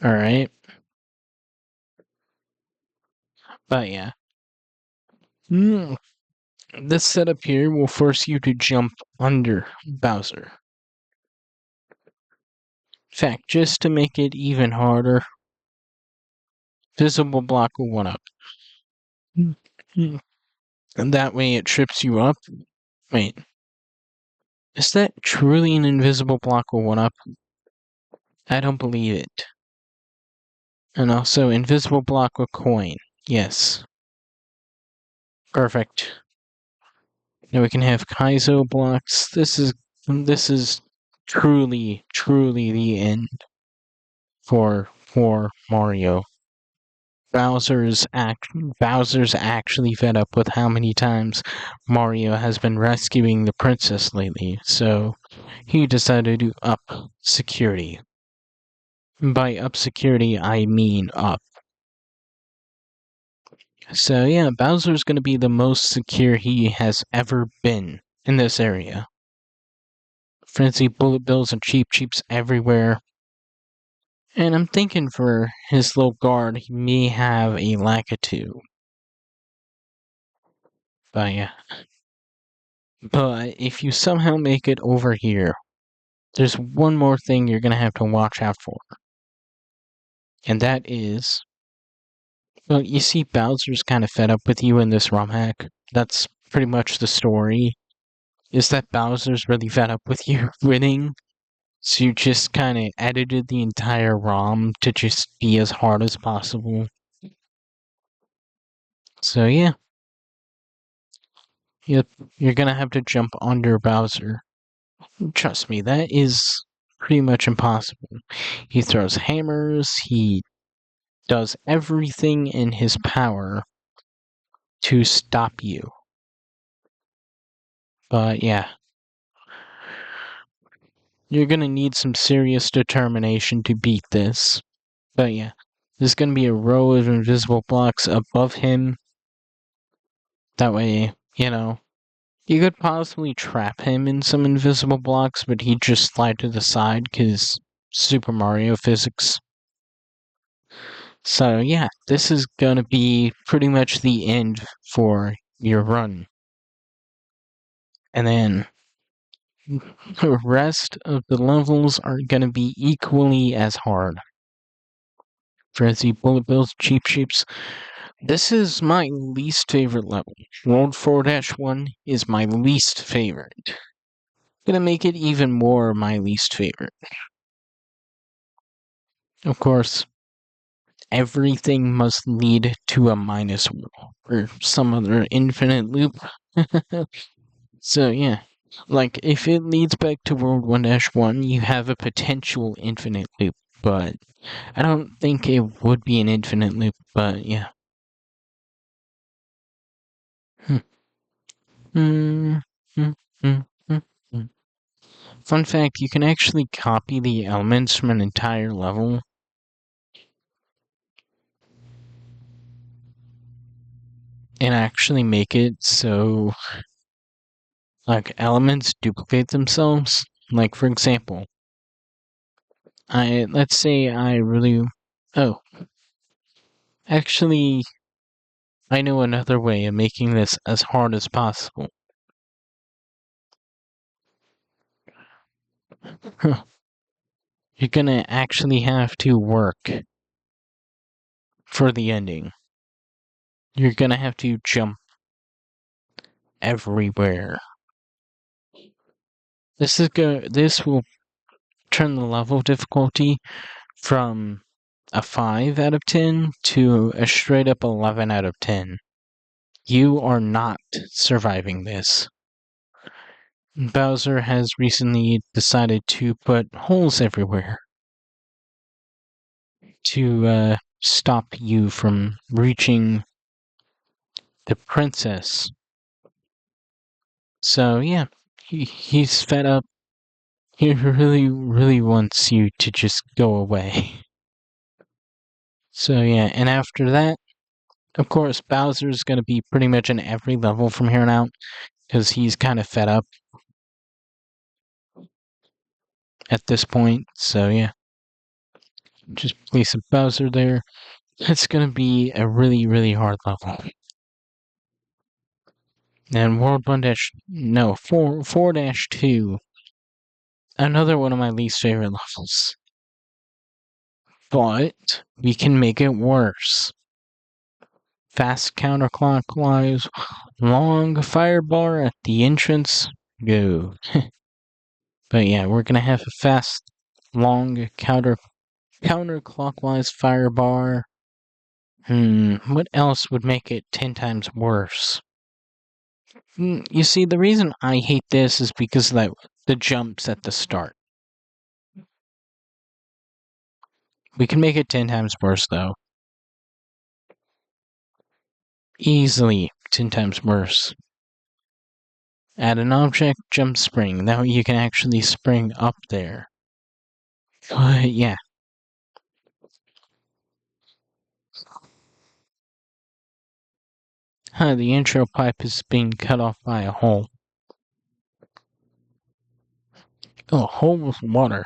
Alright. But yeah. This setup here will force you to jump under Bowser. In fact, just to make it even harder, visible block will one up. And that way it trips you up. Wait. Is that truly an invisible block will one up? I don't believe it. And also, invisible block with coin. Yes. Perfect. Now we can have Kaizo blocks. This is truly the end for Mario. Bowser's actually fed up with how many times Mario has been rescuing the princess lately, so he decided to up security. By up security, I mean up. So yeah, Bowser's gonna be the most secure he has ever been in this area. Frenzy bullet bills and cheeps everywhere. And I'm thinking for his little guard, he may have a Lakitu. But yeah. But if you somehow make it over here, there's one more thing you're gonna have to watch out for. And that is, well, you see Bowser's kind of fed up with you in this ROM hack. That's pretty much the story. Is that Bowser's really fed up with you winning? So you just kind of edited the entire ROM to just be as hard as possible. So yeah. Yep, you're gonna have to jump under Bowser. Trust me, that is pretty much impossible. He throws hammers, he does everything in his power to stop you. But yeah. You're gonna need some serious determination to beat this. But yeah. There's gonna be a row of invisible blocks above him. That way, you could possibly trap him in some invisible blocks, but he'd just slide to the side because Super Mario physics. So yeah, this is gonna be pretty much the end for your run. And then the rest of the levels are gonna be equally as hard. Frenzy, bullet bills, cheap sheeps. This is my least favorite level. World 4-1 is my least favorite. Gonna make it even more my least favorite. Of course, everything must lead to a minus world or some other infinite loop. So yeah, like if it leads back to World 1-1, you have a potential infinite loop, but I don't think it would be an infinite loop, but yeah. Fun fact, you can actually copy the elements from an entire level. And actually make it so like elements duplicate themselves. Like for example, let's say I really actually I know another way of making this as hard as possible. You're gonna actually have to work for the ending. You're gonna have to jump everywhere. This will turn the level difficulty from a 5 out of 10 to a straight up 11 out of 10. You are not surviving this. Bowser has recently decided to put holes everywhere to stop you from reaching the princess. So yeah, he's fed up. He really wants you to just go away. So yeah, and after that, of course, Bowser's gonna be pretty much in every level from here on out, because he's kind of fed up at this point. So yeah, just place a Bowser there. It's gonna be a really hard level. And World 4-2, another one of my least favorite levels. But we can make it worse. Fast counterclockwise, long firebar at the entrance, go. But yeah, we're gonna have a fast, long counterclockwise firebar. What else would make it 10 times worse? You see, the reason I hate this is because of the jumps at the start. We can make it 10 times worse, though. Easily 10 times worse. Add an object, jump spring. Now you can actually spring up there. Yeah. Huh, the intro pipe is being cut off by a hole. Oh, a hole with water.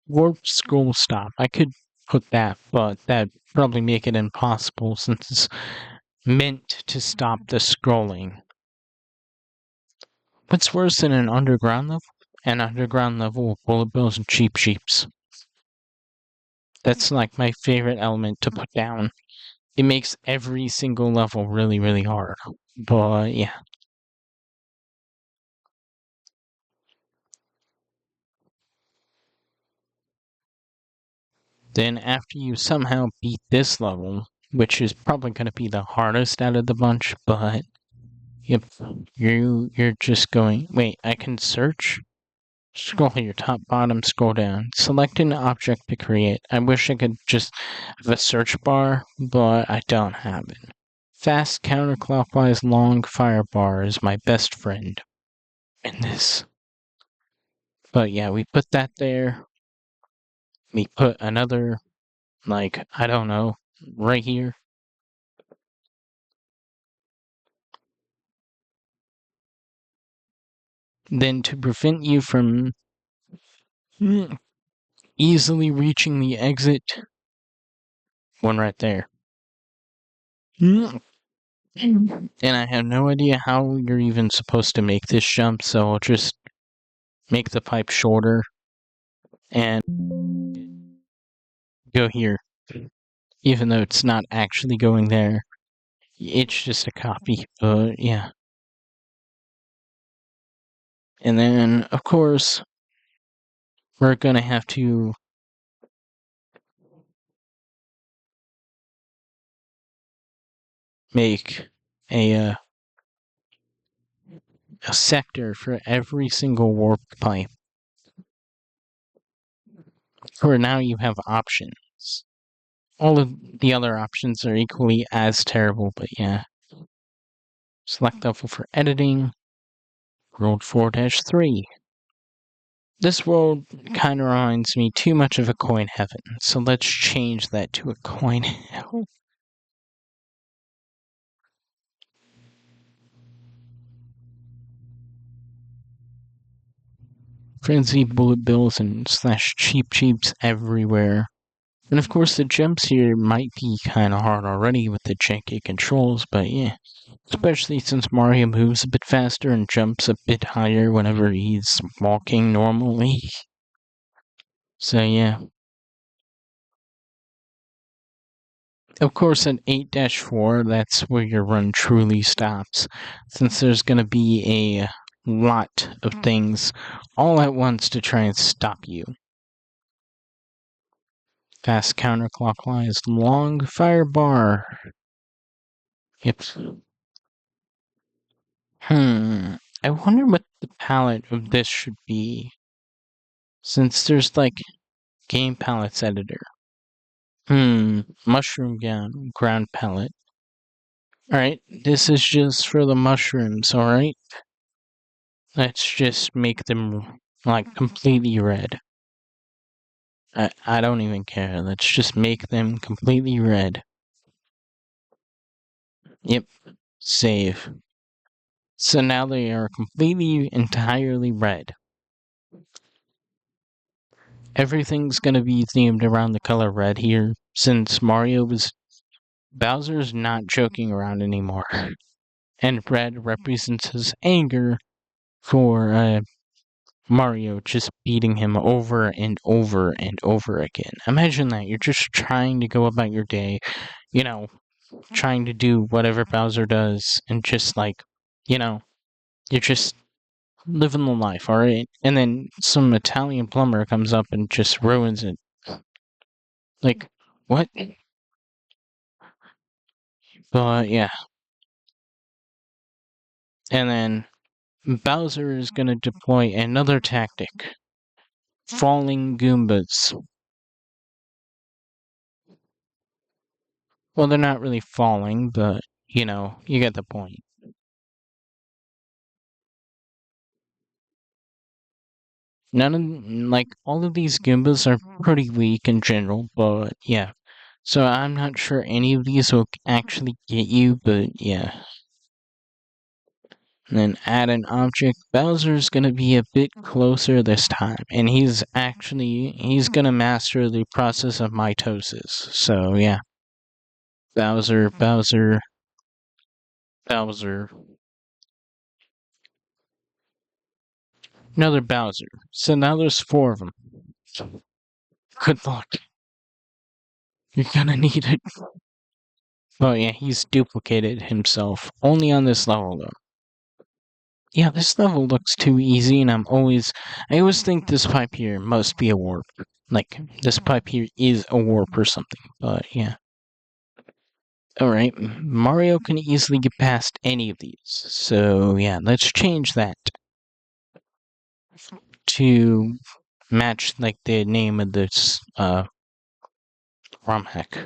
Warp scroll stop. I could put that, but that'd probably make it impossible since it's meant to stop the scrolling. What's worse than an underground level? An underground level of bullet bills and cheap sheeps. That's like my favorite element to put down. It makes every single level really, really hard. But yeah. Then after you somehow beat this level, which is probably going to be the hardest out of the bunch, but yep, you're just going. Wait, I can search. Scroll your top, bottom, scroll down. Select an object to create. I wish I could just have a search bar, but I don't have it. Fast counterclockwise long fire bar is my best friend in this. But yeah, we put that there. We put another, like, I don't know, right here. Then to prevent you from easily reaching the exit, one right there. And I have no idea how you're even supposed to make this jump, so I'll just make the pipe shorter and go here. Even though it's not actually going there. It's just a copy, but yeah. And then, of course, we're gonna have to make a a sector for every single warp pipe. For now, you have options. All of the other options are equally as terrible, but yeah. Select level for editing. World 4-3. This world kind of reminds me too much of a coin heaven, so let's change that to a coin hell. Frenzy bullet bills and slash cheap cheeps everywhere. And of course the jumps here might be kinda hard already with the janky controls, but yeah. Especially since Mario moves a bit faster and jumps a bit higher whenever he's walking normally. So yeah. Of course at 8-4, that's where your run truly stops, since there's gonna be a lot of things all at once to try and stop you. Fast counterclockwise, long fire bar. Yep. I wonder what the palette of this should be. Since there's like game palettes editor. Mushroom ground palette. Alright, this is just for the mushrooms, alright? Let's just make them like completely red. I don't even care. Let's just make them completely red. Yep. Save. So now they are completely, entirely red. Everything's gonna be themed around the color red here, since Bowser's not joking around anymore. And red represents his anger for Mario just beating him over and over and over again. Imagine that. You're just trying to go about your day, you know, trying to do whatever Bowser does, and just like, you know, you're just living the life, alright? And then some Italian plumber comes up and just ruins it. Like, what? But yeah. And then Bowser is gonna deploy another tactic. Falling Goombas. Well, they're not really falling, but, you know, you get the point. All of these Goombas are pretty weak in general, but yeah. So I'm not sure any of these will actually get you, but yeah. And then add an object. Bowser's gonna be a bit closer this time, and he's gonna master the process of mitosis. So yeah. Bowser, Bowser, Bowser. Another Bowser. So now there's 4 of them. Good luck. You're gonna need it. Oh yeah, he's duplicated himself. Only on this level though. Yeah, this level looks too easy, and I always think this pipe here must be a warp. Like, this pipe here is a warp or something, but yeah. Alright, Mario can easily get past any of these, so yeah, let's change that to match, like, the name of this, ROM hack.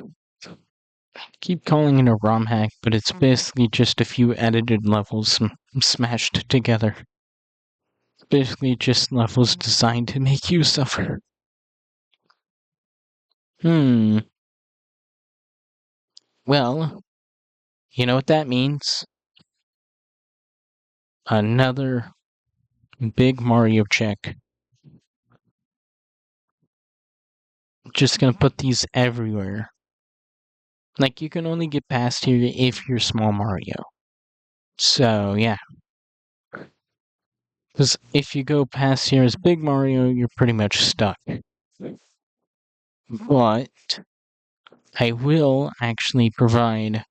Keep calling it a ROM hack, but it's basically just a few edited levels smashed together. Basically just levels designed to make you suffer. Well, you know what that means? Another big Mario check. Just gonna put these everywhere. Like, you can only get past here if you're small Mario. So, yeah. Because if you go past here as big Mario, you're pretty much stuck. But I will actually provide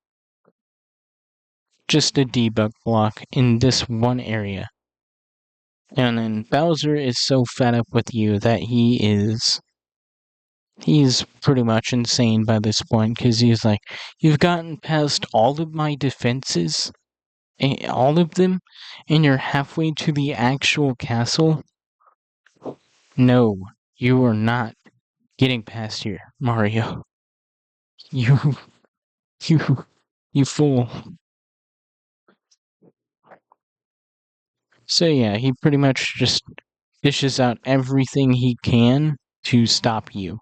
just a debug block in this one area. And then Bowser is so fed up with you that he's pretty much insane by this point, because he's like, you've gotten past all of my defenses, all of them, and you're halfway to the actual castle? No, you are not getting past here, Mario. You, you, you fool. So yeah, he pretty much just dishes out everything he can to stop you.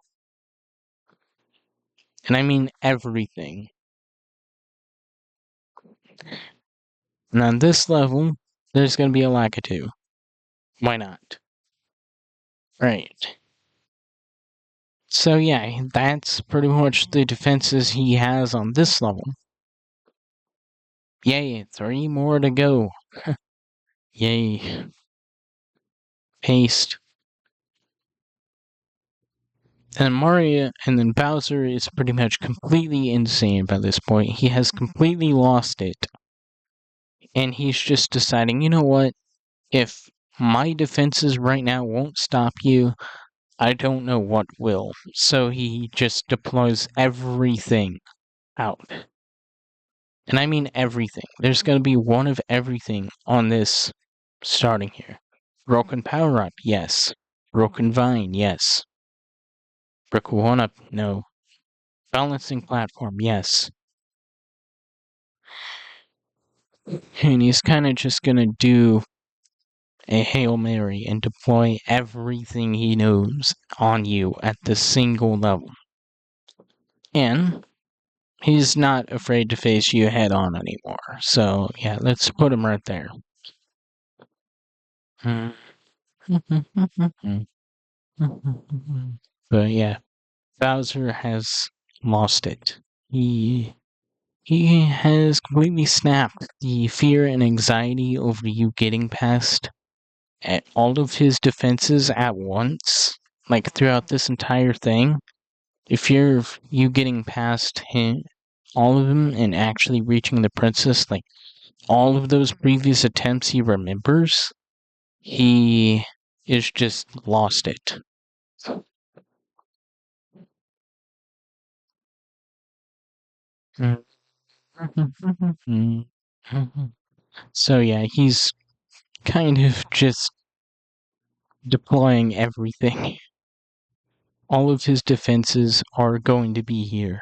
And I mean everything. And on this level, there's gonna be a Lakitu. Why not? Right. So yeah, that's pretty much the defenses he has on this level. Yay, 3 more to go. Yay. Paste. And then Bowser is pretty much completely insane by this point. He has completely lost it. And he's just deciding, you know what? If my defenses right now won't stop you, I don't know what will. So he just deploys everything out. And I mean everything. There's going to be one of everything on this starting here. Broken power up, yes. Broken vine, yes. Brick one up, no. Balancing platform, yes. And he's kind of just going to do a Hail Mary and deploy everything he knows on you at the single level. And he's not afraid to face you head on anymore. So, yeah, let's put him right there. But yeah, Bowser has lost it. He has completely snapped. The fear and anxiety over you getting past all of his defenses at once, like throughout this entire thing. The fear of you getting past him, all of them, and actually reaching the princess, like all of those previous attempts he remembers, he is just lost it. So yeah, he's kind of just deploying everything. All of his defenses are going to be here.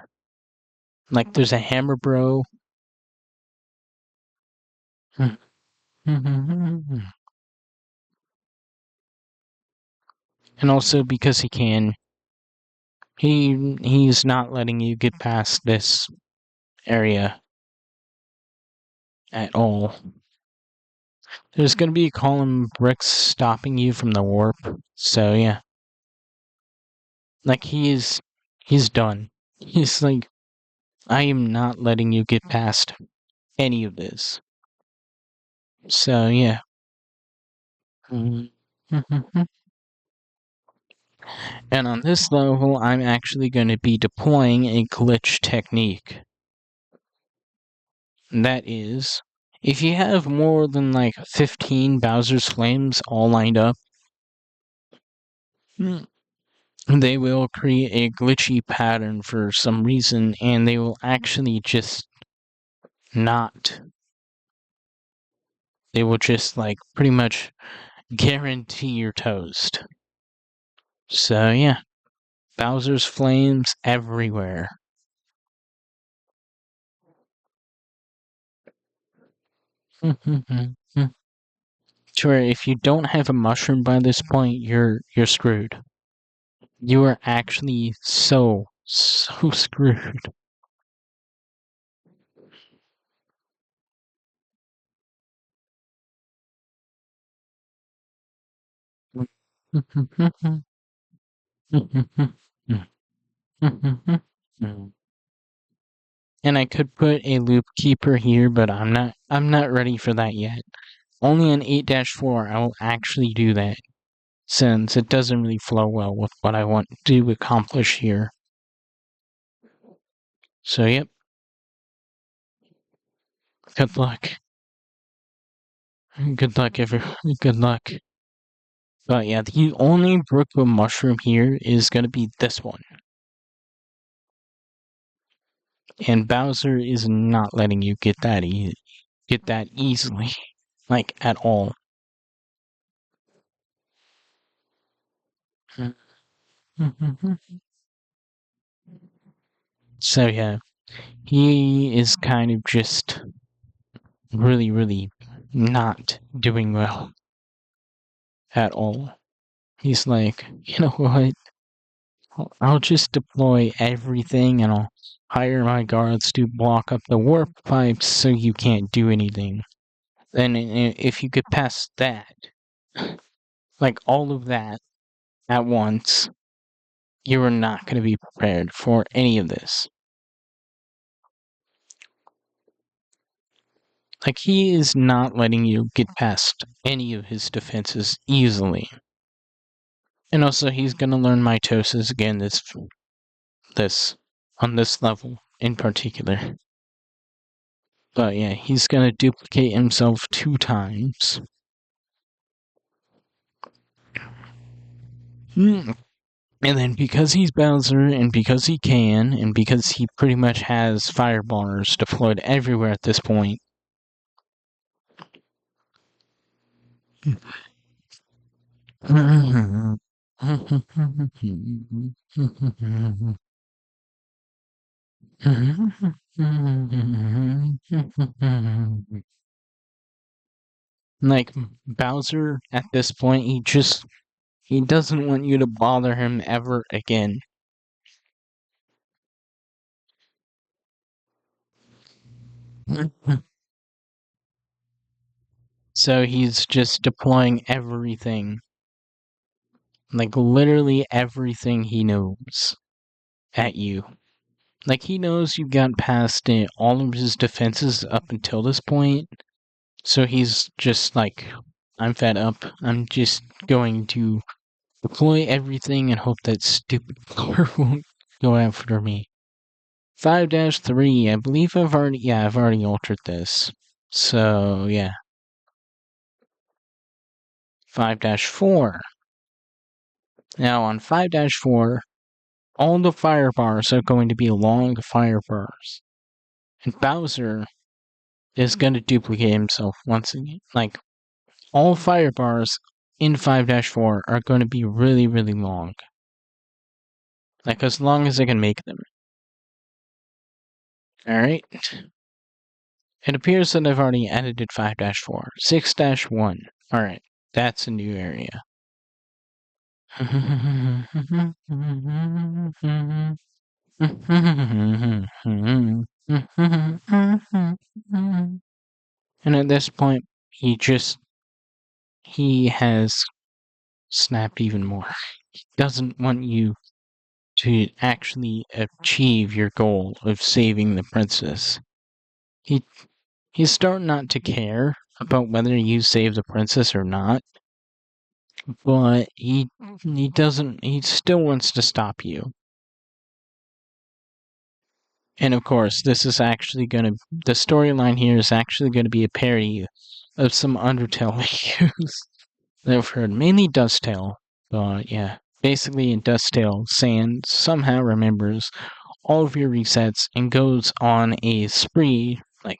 Like there's a hammer bro. And also because he can, He's not letting you get past this area at all. There's gonna be a column of bricks stopping you from the warp. So yeah. Like he's done. He's like, I am not letting you get past any of this. So yeah. And on this level, I'm actually going to be deploying a glitch technique. That is, if you have more than like 15 Bowser's Flames all lined up, they will create a glitchy pattern for some reason, and they will actually just not. They will just like pretty much guarantee your toast. So yeah, Bowser's Flames everywhere. Sure, if you don't have a mushroom by this point, you're screwed. You are actually so screwed. And I could put a loop keeper here, but I'm not ready for that yet. Only in 8-4 I will actually do that, since it doesn't really flow well with what I want to accomplish here. So yep. Good luck. Good luck, everyone. Good luck. But yeah, the only brook with mushroom here is gonna be this one. And Bowser is not letting you get that easily, like at all. So yeah, he is kind of just really not doing well at all. He's like, you know what? I'll just deploy everything and I'll hire my guards to block up the warp pipes so you can't do anything. Then if you could pass that, like all of that at once, you are not going to be prepared for any of this. Like, he is not letting you get past any of his defenses easily. And also, he's going to learn mitosis again on this level in particular. But yeah, he's going to duplicate himself 2 times. And then because he's Bowser, and because he can, and because he pretty much has fire bars deployed everywhere at this point, like, Bowser, at this point, he doesn't want you to bother him ever again. So he's just deploying everything. Like, literally everything he knows at you. Like, he knows you got past all of his defenses up until this point. So he's just like, I'm fed up. I'm just going to deploy everything and hope that stupid car won't go after me. 5-3, I believe I've already altered this. So, yeah. 5-4. Now, on 5-4, all the fire bars are going to be long fire bars. And Bowser is going to duplicate himself once again. Like, all fire bars in 5-4 are going to be really long. Like, as long as I can make them. Alright. It appears that I've already edited 5-4. 6-1. Alright, that's a new area. And at this point, he has snapped even more. He doesn't want you to actually achieve your goal of saving the princess. He he's starting not to care about whether you save the princess or not, but he still wants to stop you. And of course, this is actually the storyline here is actually gonna be a parody of some Undertale videos that I've heard, mainly Dusttale. But yeah, basically in Dusttale, Sans somehow remembers all of your resets and goes on a spree. Like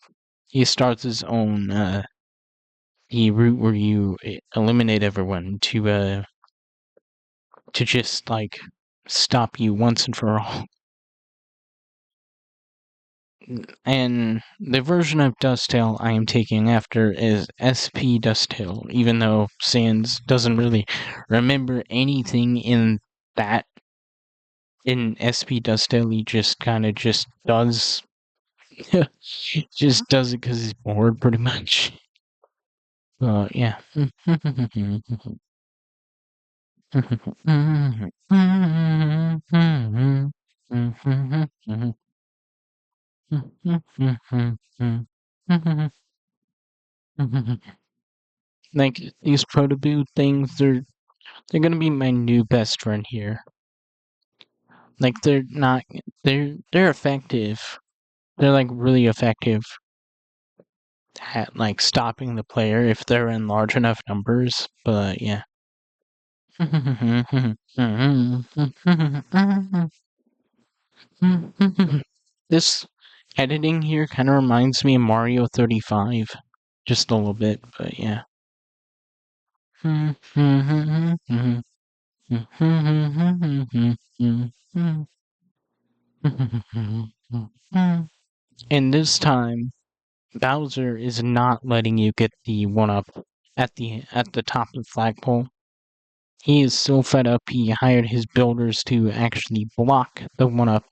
he starts his own the route where you eliminate everyone to just like stop you once and for all. And the version of Dusttale I am taking after is SP Dusttale, even though Sans doesn't really remember anything in that. In SP Dusttale, he just kind of just does, just does it because he's bored, pretty much. Yeah. Like these protoboo things, they're gonna be my new best friend here. Like they're not they're effective. They're like really effective at like stopping the player if they're in large enough numbers. But yeah. This editing here kind of reminds me of Mario 35, just a little bit, but yeah. And this time, Bowser is not letting you get the one up at the top of the flagpole. He is so fed up he hired his builders to actually block the one up,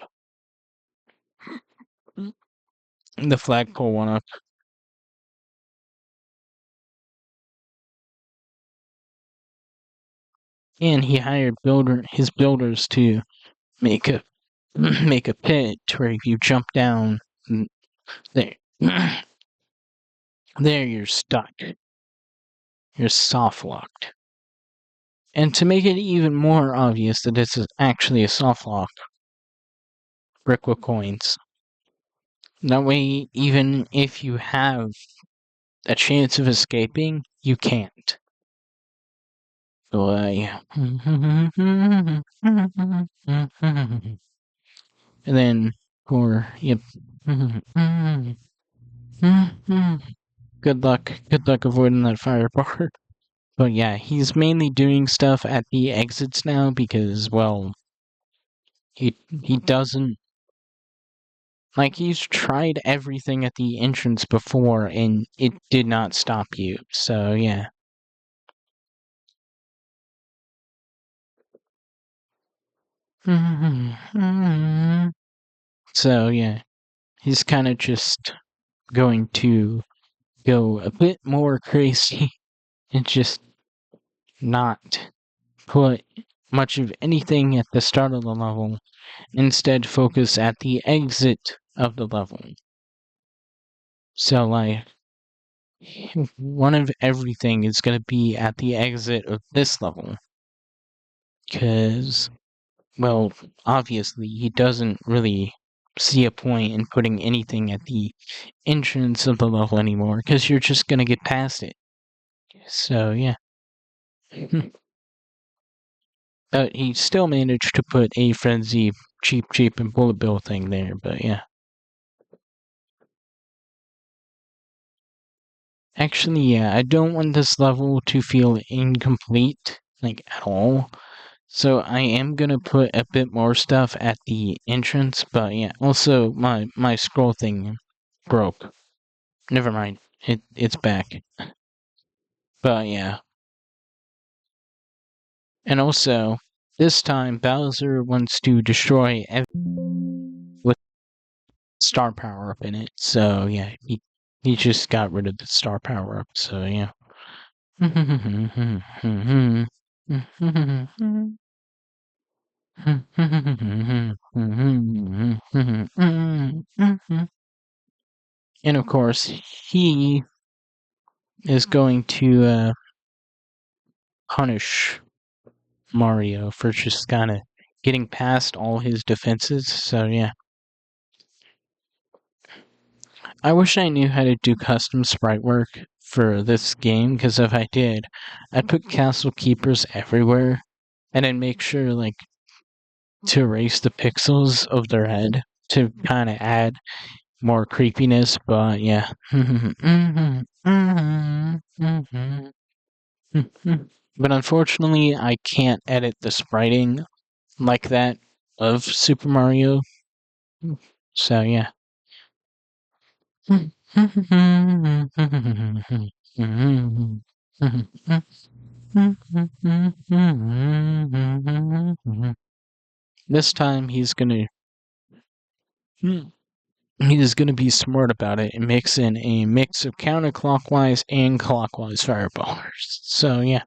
the flagpole one up. And he hired his builders to make a make a pit where if you jump down there there you're stuck. You're soft locked. And to make it even more obvious that this is actually a soft lock, brick with coins. That way, even if you have a chance of escaping, you can't. So, yeah. And then yep. Good luck avoiding that fire part. But yeah, he's mainly doing stuff at the exits now because, well, he doesn't like he's tried everything at the entrance before and it did not stop you. So yeah. So yeah, he's kind of just going to go a bit more crazy and just not put much of anything at the start of the level, instead focus at the exit of the level. So like one of everything is going to be at the exit of this level. Because, well, obviously he doesn't really see a point in putting anything at the entrance of the level anymore, because you're just going to get past it. So, yeah. But he still managed to put a frenzy, cheap, and bullet bill thing there, but yeah. Actually, yeah, I don't want this level to feel incomplete, like, at all. So I am gonna put a bit more stuff at the entrance, but yeah, also my scroll thing broke. Never mind. It's back. But yeah. And also, this time Bowser wants to destroy everything with star power up in it. So yeah, he just got rid of the star power up. So yeah. And of course, he is going to punish Mario for just kind of getting past all his defenses. So yeah. I wish I knew how to do custom sprite work for this game, because if I did, I'd put castle keepers everywhere and then make sure like to erase the pixels of their head to kind of add more creepiness, but yeah. But unfortunately, I can't edit the spriting like that of Super Mario. So yeah. This time he's gonna be smart about it and mix in a mix of counterclockwise and clockwise fireballs. So yeah.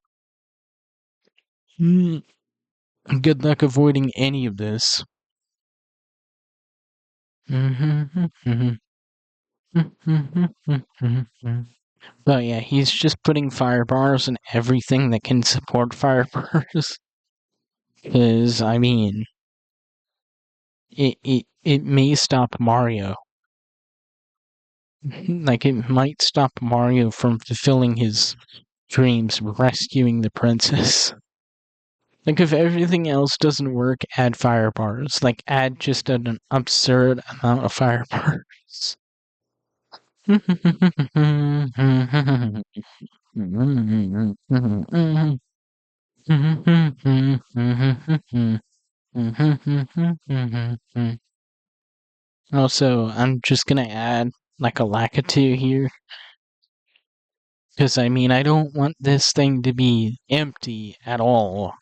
Good luck avoiding any of this. But yeah, he's just putting fire bars in everything that can support fire bars. Because, I mean, it may stop Mario. Like, it might stop Mario from fulfilling his dreams, rescuing the princess. Like, if everything else doesn't work, add fire bars. Like, add just an absurd amount of fire bars. Also, I'm just gonna add like a Lakitu here. Because, I mean, I don't want this thing to be empty at all.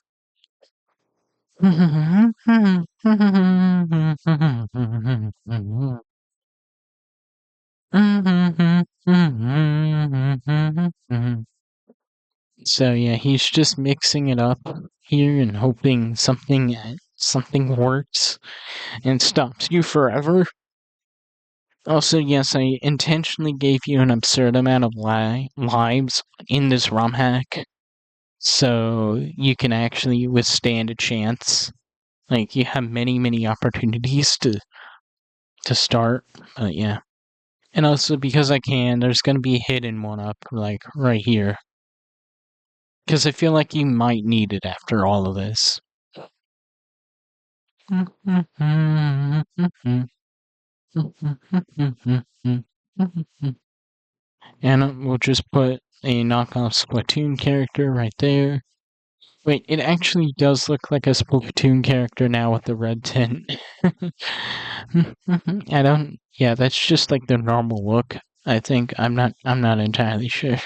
So yeah, he's just mixing it up here and hoping something works and stops you forever. Also, yes, I intentionally gave you an absurd amount of lives in this ROM hack, so you can actually withstand a chance. Like, you have many opportunities to start, but yeah. And also, because I can, there's gonna be a hidden one up, like, right here. Because I feel like you might need it after all of this. And we'll just put a knockoff Splatoon character right there. Wait, it actually does look like a Splatoon character now with the red tint. I don't. Yeah, that's just like the normal look. I think I'm not entirely sure.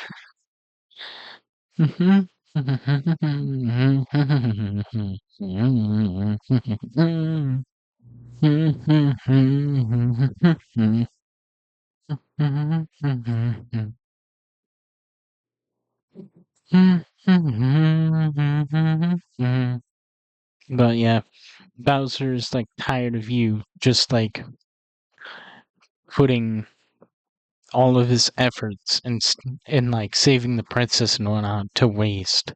But yeah, Bowser's like tired of you just like putting all of his efforts in like saving the princess and whatnot to waste.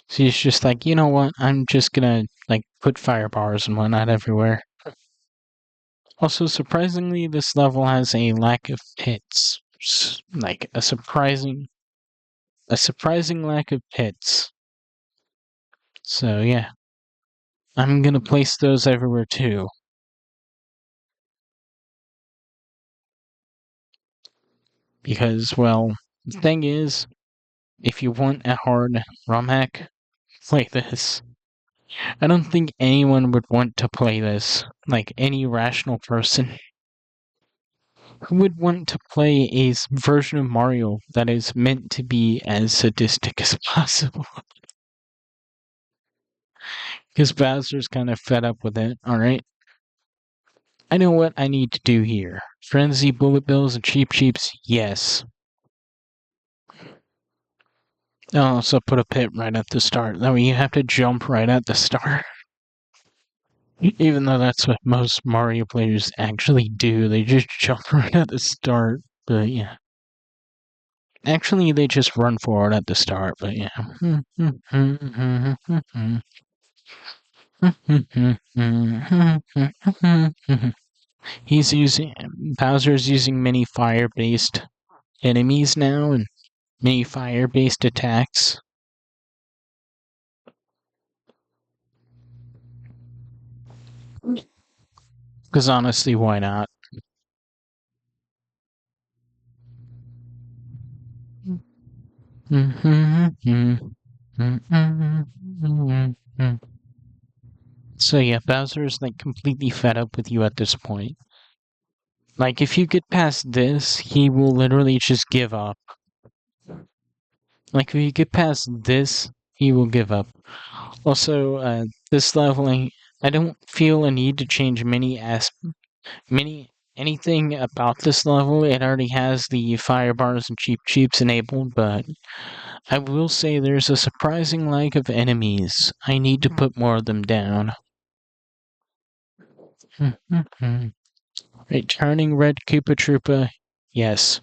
So he's just like, you know what? I'm just gonna like put fire bars and whatnot everywhere. Also, surprisingly, this level has a lack of pits. Like a surprising lack of pits. So yeah, I'm gonna place those everywhere too. Because, well, the thing is, if you want a hard ROM hack, play this. I don't think anyone would want to play this. Like, any rational person. Who would want to play a version of Mario that is meant to be as sadistic as possible? Because Bowser's kind of fed up with it. Alright. I know what I need to do here. Frenzy, bullet bills, and cheap cheeps, yes. I'll also put a pit right at the start. That way you have to jump right at the start. Even though that's what most Mario players actually do. They just jump right at the start. But yeah. Actually, they just run forward at the start, but yeah. He's using Bowser's using many fire-based enemies now and many fire-based attacks. Because honestly, why not? So yeah, Bowser's like completely fed up with you at this point. Like if you get past this, he will literally just give up. Like if you get past this, he will give up. Also, this leveling, I don't feel a need to change anything about this level. It already has the fire bars and cheap cheeps enabled, but I will say there's a surprising lack of enemies. I need to put more of them down. Returning Red Koopa Troopa, yes.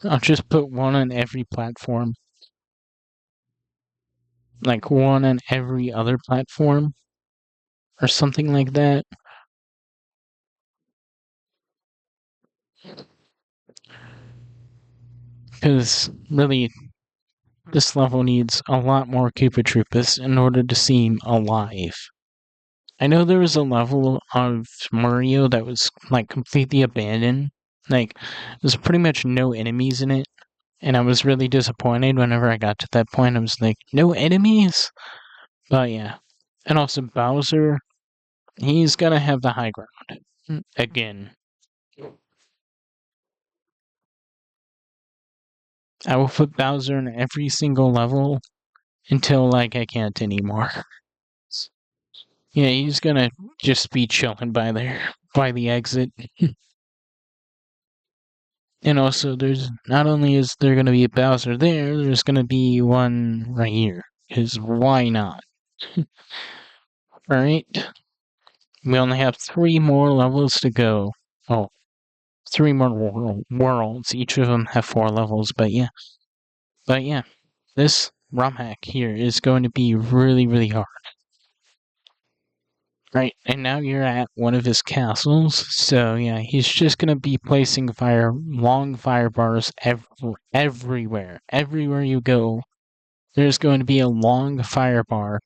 I'll just put one on every platform. Like one on every other platform. Or something like that. Because really, this level needs a lot more Koopa Troopas in order to seem alive. I know there was a level of Mario that was like completely abandoned. Like, there's pretty much no enemies in it. And I was really disappointed whenever I got to that point. I was like, no enemies? But yeah. And also Bowser, he's gonna have the high ground. Again. I will put Bowser in every single level until like I can't anymore. Yeah, he's gonna just be chilling by there, by the exit. And also, there's not only is there gonna be a Bowser there, there's gonna be one right here. Because why not? Alright. We only have 3 more levels to go. Oh, 3 more worlds. Each of them have 4 levels, but yeah. But yeah, this ROM hack here is going to be really, really hard. Right, and now you're at one of his castles, so yeah, he's just gonna be placing long fire bars everywhere. Everywhere you go, there's going to be a long fire bar.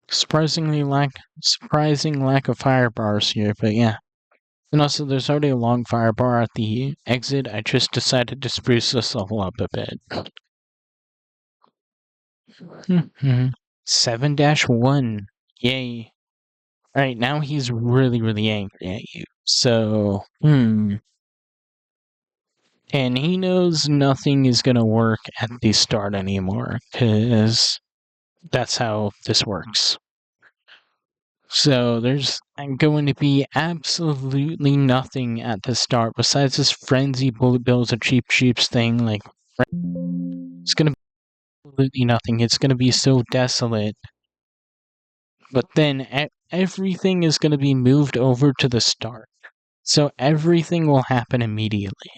Surprising lack of fire bars here, but yeah. And also, there's already a long fire bar at the exit. I just decided to spruce this level up a bit. 7-1. Yay. Alright, now he's really, really angry at you. So, And he knows nothing is gonna work at the start anymore, because that's how this works. So there's going to be absolutely nothing at the start besides this frenzy bullet bills and cheap cheeps thing. Like, it's gonna be absolutely nothing. It's gonna be so desolate. But then everything is gonna be moved over to the start. So everything will happen immediately.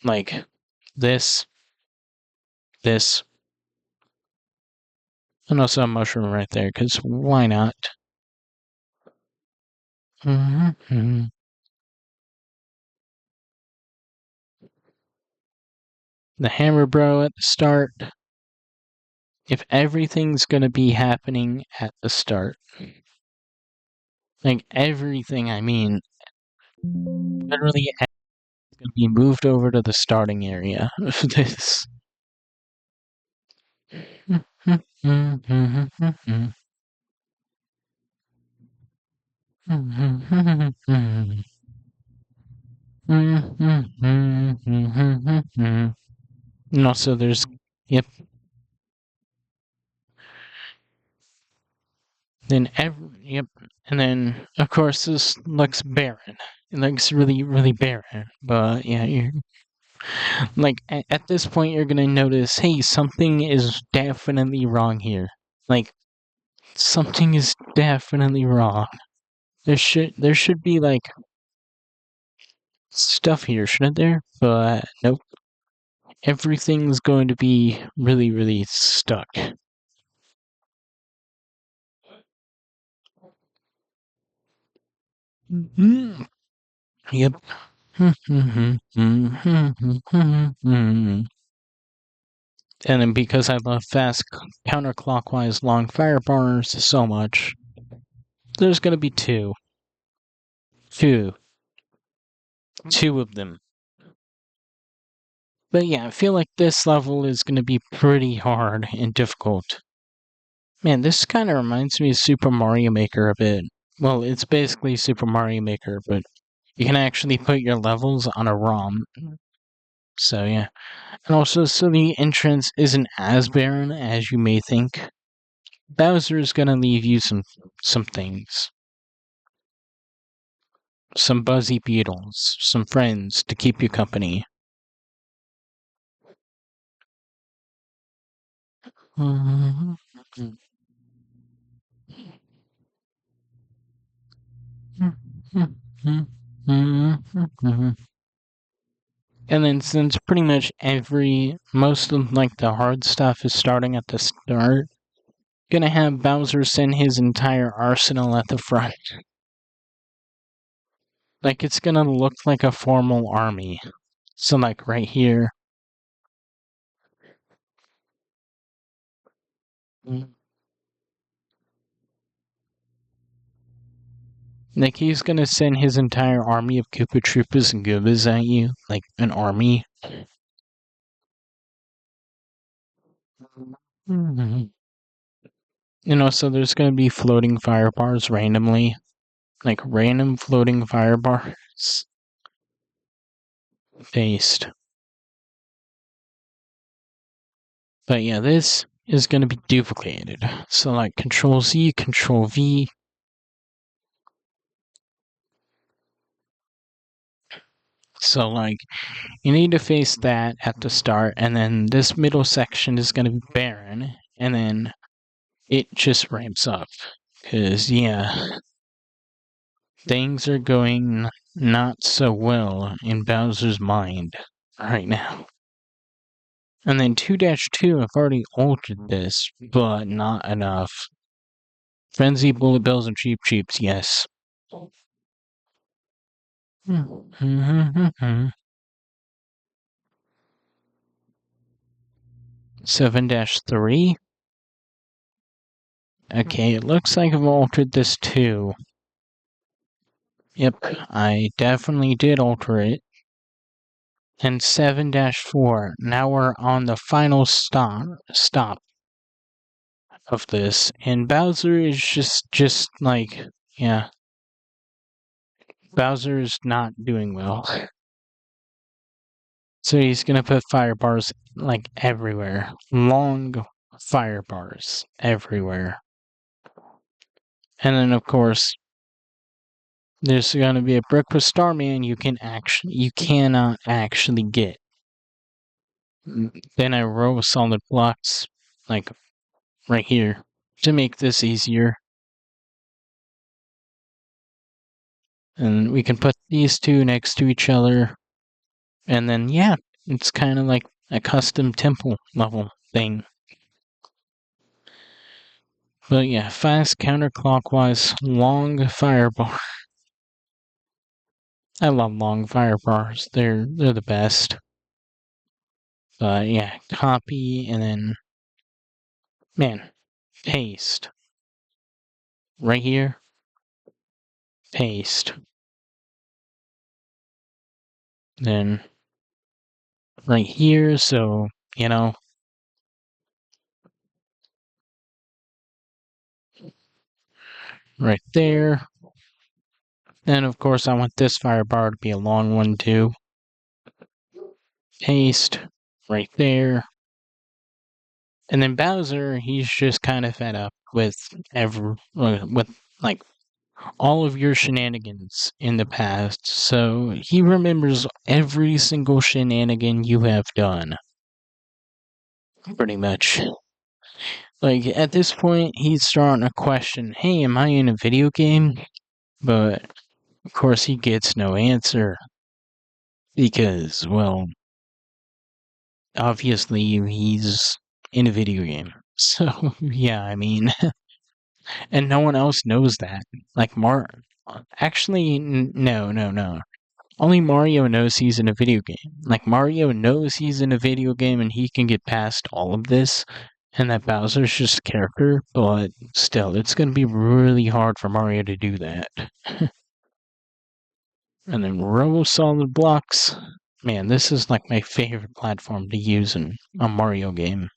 Like, this, and also a mushroom right there, because why not? The hammer bro at the start. If everything's gonna be happening at the start, like everything, I mean, literally everything's gonna be moved over to the starting area of this. And also there's, yep. Yep. And then, of course, this looks barren. It looks really, really barren. But yeah, you're like, at this point, you're gonna notice, hey, something is definitely wrong here. Like, something is definitely wrong. There should be like stuff here, shouldn't there? But nope. Everything's going to be really, really stuck. Yep. And then because I love fast counterclockwise long fire bars so much, there's gonna be two. Two. Two of them. But yeah, I feel like this level is gonna be pretty hard and difficult. Man, this kind of reminds me of Super Mario Maker a bit. Well, it's basically Super Mario Maker, but you can actually put your levels on a ROM. So yeah. And also, so the entrance isn't as barren as you may think. Bowser is gonna leave you some things. Some buzzy beetles, some friends to keep you company. And then since pretty much most of like the hard stuff is starting at the start, gonna have Bowser send his entire arsenal at the front. Like it's gonna look like a formal army. So like right here. Like he's gonna send his entire army of Koopa Troopas and Goombas at you, like an army. And also there's gonna be floating fire bars randomly. Like random floating fire bars. Paste. But yeah, this is gonna be duplicated. So like Control Z, Control V. So like you need to face that at the start, and then this middle section is gonna be barren, and then it just ramps up. Cause yeah, things are going not so well in Bowser's mind right now. And then 2-2, I've already altered this, but not enough. Frenzy, bullet bills, and cheap cheeps, yes. 7-3. Okay, it looks like I've altered this too. Yep, I definitely did alter it. And 7-4. Now we're on the final stop of this. And Bowser is just like, yeah. Bowser's not doing well. So he's gonna put fire bars like everywhere. Long fire bars everywhere. And then of course there's gonna be a brick with Starman you cannot actually get. Then I row solid blocks like right here to make this easier. And we can put these two next to each other. And then yeah, it's kind of like a custom temple level thing. But yeah, fast counterclockwise long fire bar. I love long fire bars. They're the best. But yeah, copy and then man, paste. Right here. Paste. Then right here, so you know. Right there. And of course, I want this firebar to be a long one too. Paste right there. And then Bowser, he's just kind of fed up with like all of your shenanigans in the past. So he remembers every single shenanigan you have done. Pretty much. Like at this point, he's starting to question, "Hey, am I in a video game?" But of course, he gets no answer because, well, obviously he's in a video game. So yeah, I mean, and no one else knows that. Like actually, no. Only Mario knows he's in a video game. Like Mario knows he's in a video game and he can get past all of this, and that Bowser's just a character. But still, it's gonna be really hard for Mario to do that. And then row solid blocks. Man, this is like my favorite platform to use in a Mario game.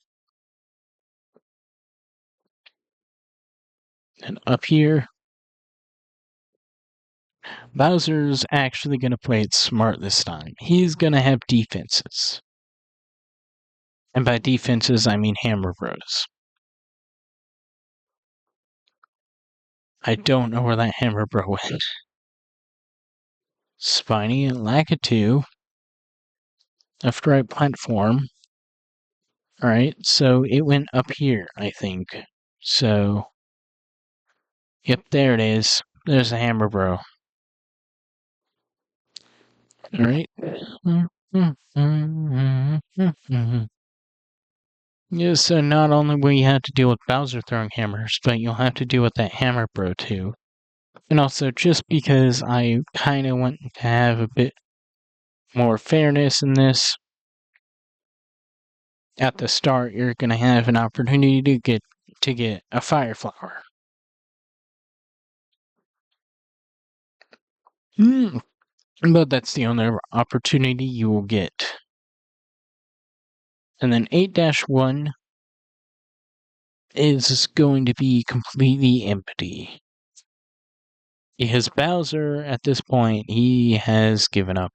And up here, Bowser's actually going to play it smart this time. He's going to have defenses. And by defenses, I mean Hammer Bros. I don't know where that Hammer Bro went. Spiny and Lakitu. Left right platform. Alright, so it went up here, I think. So, yep, there it is. There's the Hammer Bro. Alright. Yeah, so not only will you have to deal with Bowser throwing hammers, but you'll have to deal with that Hammer Bro too. And also, just because I kind of want to have a bit more fairness in this, at the start, you're going to have an opportunity to get a fire flower. But that's the only opportunity you will get. And then 8-1 is going to be completely empty. Because Bowser, at this point, he has given up.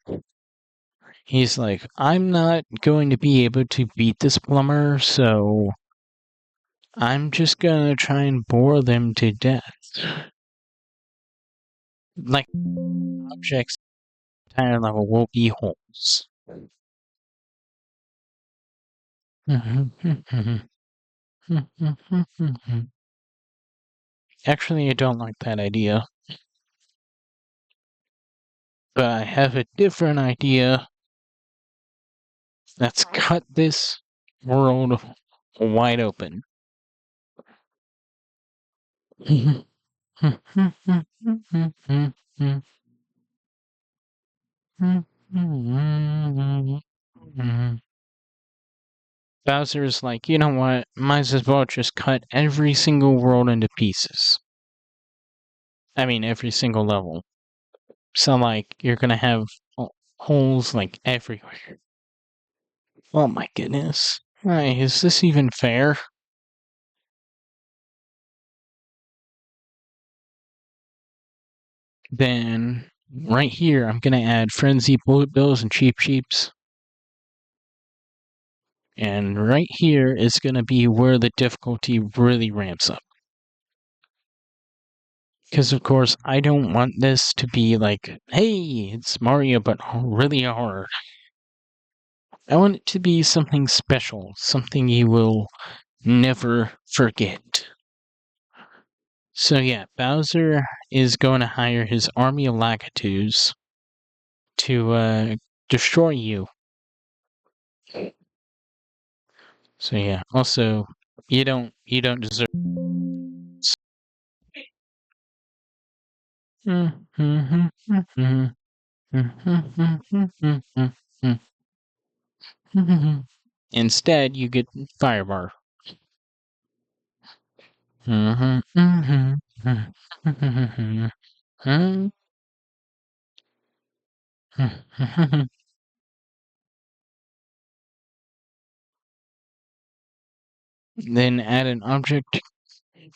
He's like, I'm not going to be able to beat this plumber, so I'm just gonna try and bore them to death. Like, objects entire level will be holes. Actually, I don't like that idea. But I have a different idea. Let's cut this world wide open. Bowser's like, you know what? Might as well just cut every single world into pieces. I mean, every single level. So, like, you're gonna have holes, like, everywhere. Oh my goodness. Hey, is this even fair? Then, right here, I'm gonna add frenzy bullet bills and cheap sheeps. And right here is gonna be where the difficulty really ramps up. Because, of course, I don't want this to be like, hey, it's Mario, but really hard. I want it to be something special, something you will never forget. So yeah, Bowser is going to hire his army of Lagatus to destroy you. So yeah, also you don't deserve. Instead, you get Firebar. Then add an object,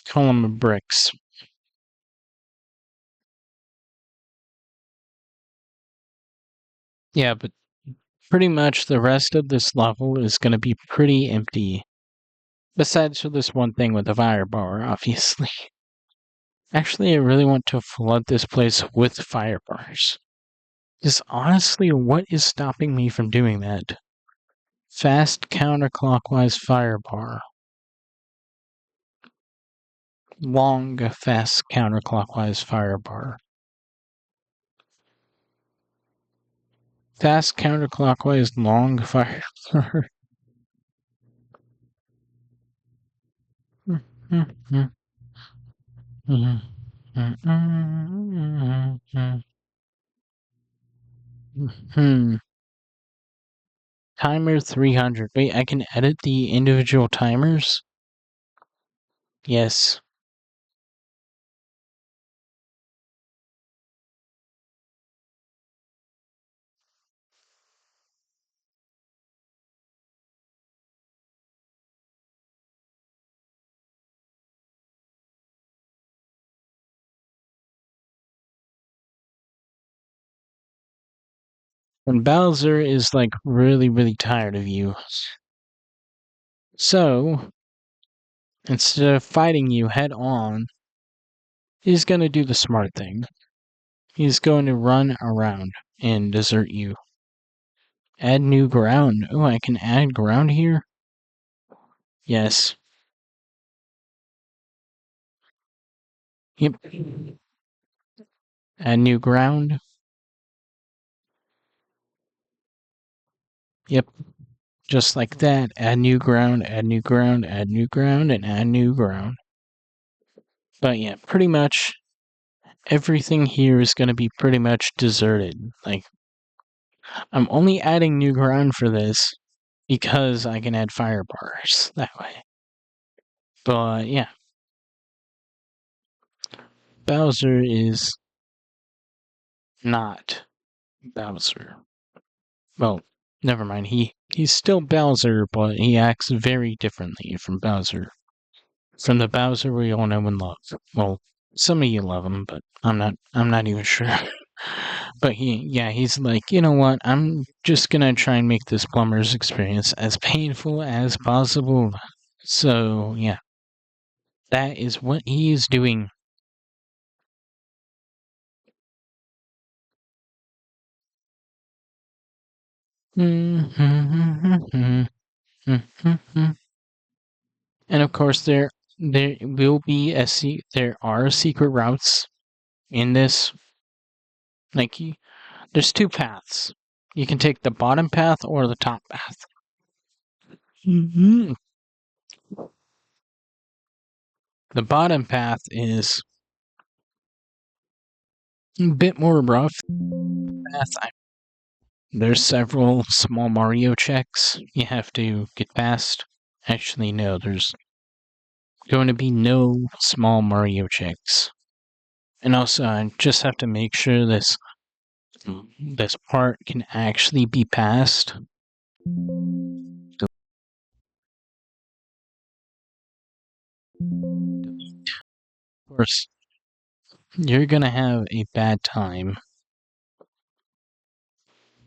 column of bricks. Yeah, but pretty much the rest of this level is going to be pretty empty. Besides for this one thing with the fire bar, obviously. Actually, I really want to flood this place with fire bars. Because honestly, what is stopping me from doing that? Fast counterclockwise fire bar. Long, fast counterclockwise fire bar. Fast counterclockwise long fire bar. Timer 300. Wait, I can edit the individual timers? Yes. When Bowser is like really, really tired of you. So, instead of fighting you head on, he's gonna do the smart thing. He's going to run around and desert you. Add new ground. Oh, I can add ground here? Yes. Yep. Add new ground. Yep. Just like that. Add new ground, add new ground, add new ground, and add new ground. But yeah, pretty much everything here is going to be pretty much deserted. Like, I'm only adding new ground for this because I can add fire bars that way. But yeah, Bowser is not Bowser. Well, never mind. He's still Bowser, but he acts very differently from Bowser. From the Bowser we all know and love. Well, some of you love him, but I'm not even sure. But he's like, you know what? I'm just gonna try and make this plumber's experience as painful as possible. So yeah, that is what he is doing. And of course, there will be there are secret routes in this. Like, there's two paths. You can take the bottom path or the top path. The bottom path is a bit more rough. There's several small Mario checks you have to get past. Actually, no, there's going to be no small Mario checks. And also, I just have to make sure this part can actually be passed. Of course, you're gonna have a bad time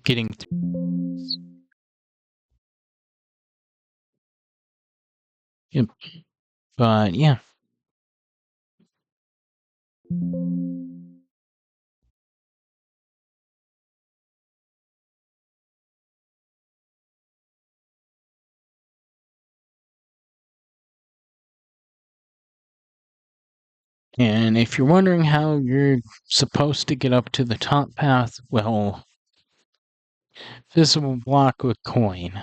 getting through. Yep. But yeah. And if you're wondering how you're supposed to get up to the top path, well, visible block with coin.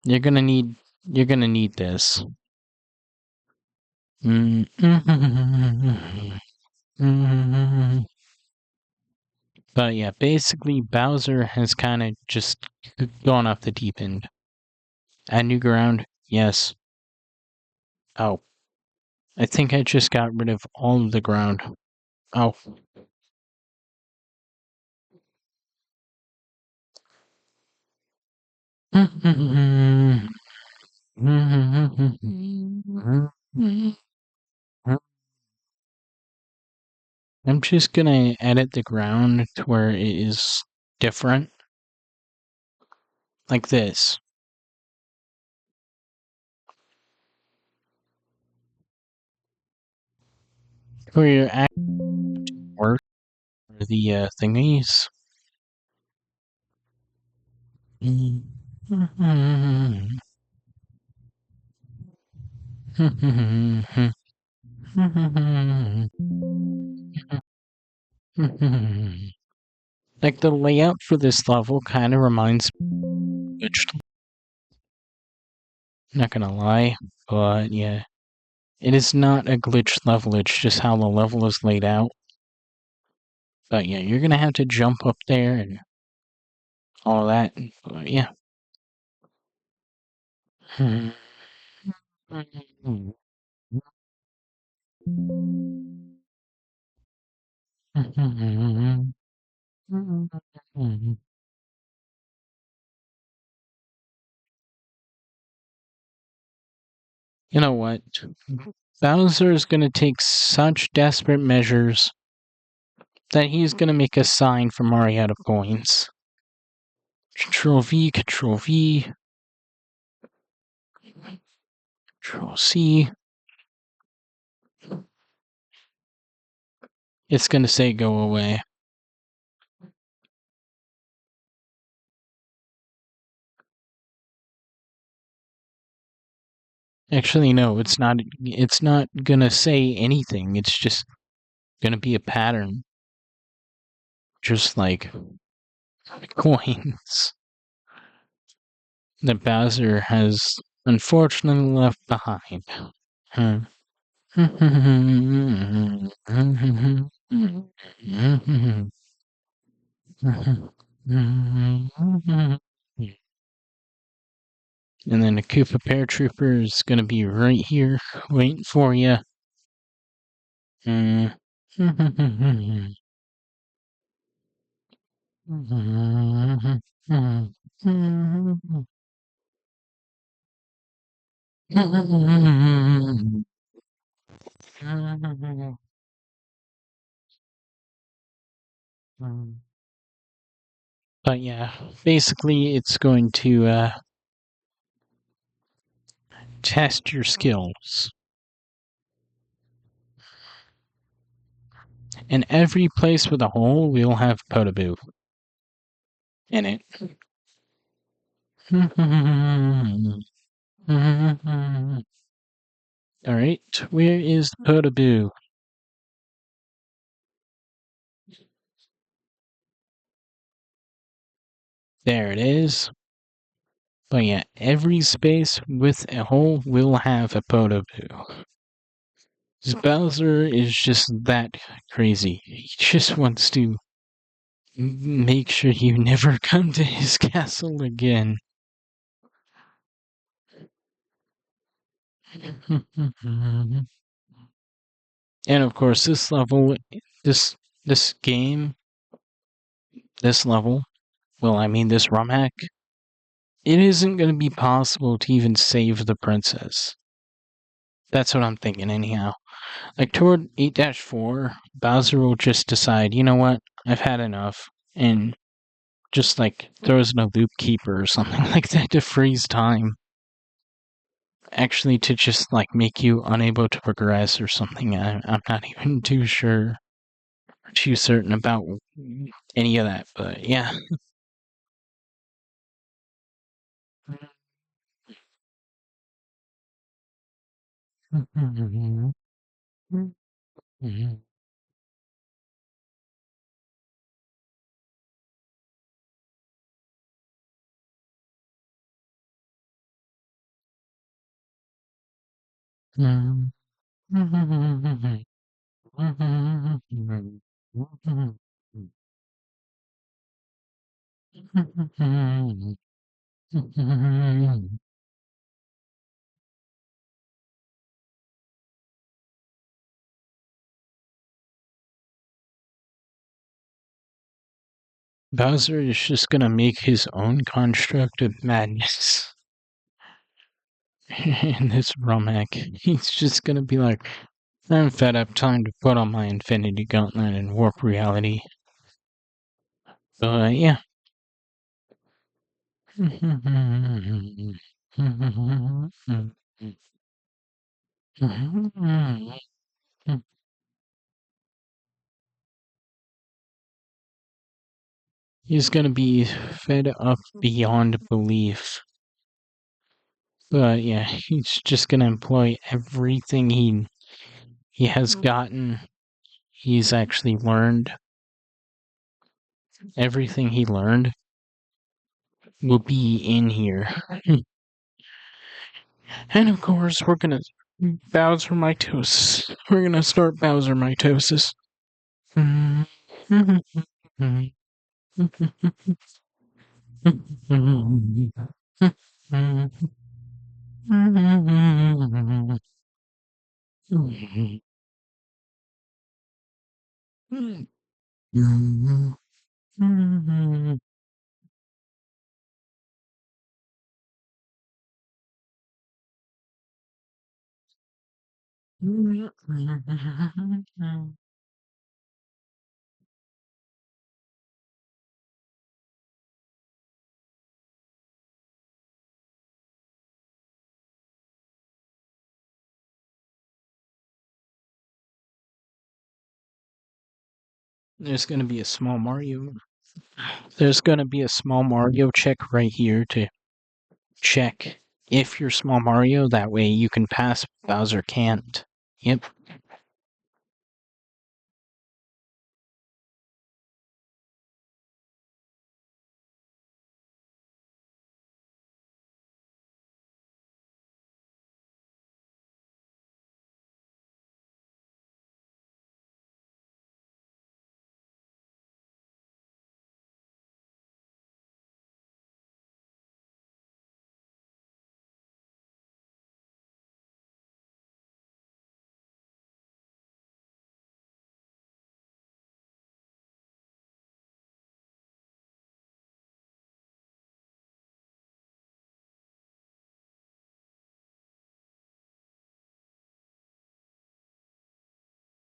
You're gonna need this. But yeah, basically Bowser has kind of just gone off the deep end. Add new ground, yes. Oh, I think I just got rid of all of the ground. Oh. I'm just gonna edit the ground to where it is different. Like this. Where you're actually work for the thingies. Like the layout for this level kind of reminds me of Glitched. Not gonna lie, but yeah. It is not a glitched level, it's just how the level is laid out. But yeah, you're gonna have to jump up there and all that. But yeah. You know what? Bowser is going to take such desperate measures that he's going to make a sign for Mario out of coins. Control V, Control V, Control C. It's going to say go away. Actually, no, it's not. It's not going to say anything. It's just going to be a pattern. Just like coins that Bowser has unfortunately left behind. And then the Koopa Paratrooper is going to be right here, waiting for you. But yeah, basically it's going to test your skills. And every place with a hole will have Podoboo in it. Alright, where is the Podoboo? There it is. But yeah, every space with a hole will have a Podoboo. Bowser is just that crazy. He just wants to make sure you never come to his castle again. And of course, this level, this game, this level, well, I mean this ROM hack, it isn't going to be possible to even save the princess. That's what I'm thinking anyhow. Like toward 8-4, Bowser will just decide, you know what, I've had enough, and just like throws in a loop keeper or something like that to freeze time. Actually, to just like make you unable to progress or something. I'm not even too sure, or too certain about any of that, but yeah. Bowser is just gonna make his own construct of madness in this ROM hack. He's just gonna be like, I'm fed up, time to put on my Infinity Gauntlet and warp reality. But yeah. He's gonna be fed up beyond belief. But yeah, he's just gonna employ everything he has gotten. He's actually learned. Everything he learned will be in here. And of course, we're gonna Bowser mitosis. We're gonna start Bowser mitosis. There's gonna be a small Mario. There's gonna be a small Mario check right here to check if you're small Mario. That way you can pass. Bowser can't. Yep.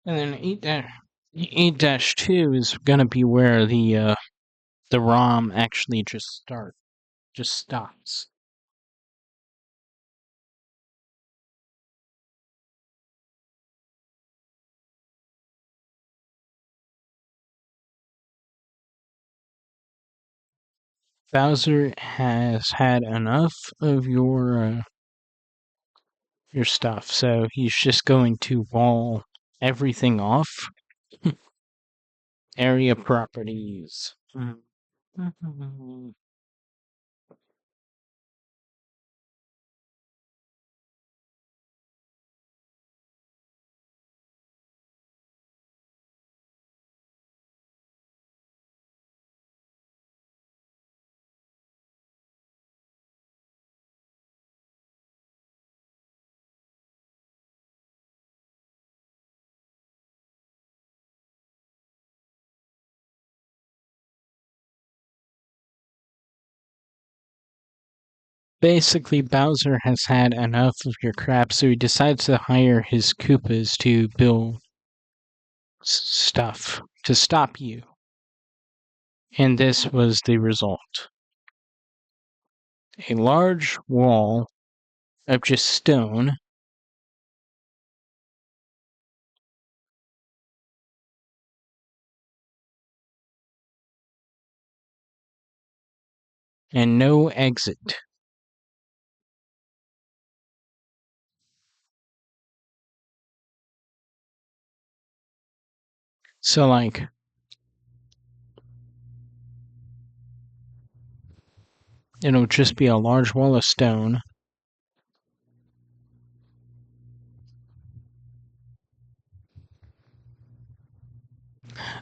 And then 8-2 is gonna be where the ROM actually just stops. Bowser has had enough of your stuff, so he's just going to wall everything off. Area properties. Basically, Bowser has had enough of your crap, so he decides to hire his Koopas to build stuff to stop you. And this was the result. A large wall of just stone and no exit. So, like, it'll just be a large wall of stone.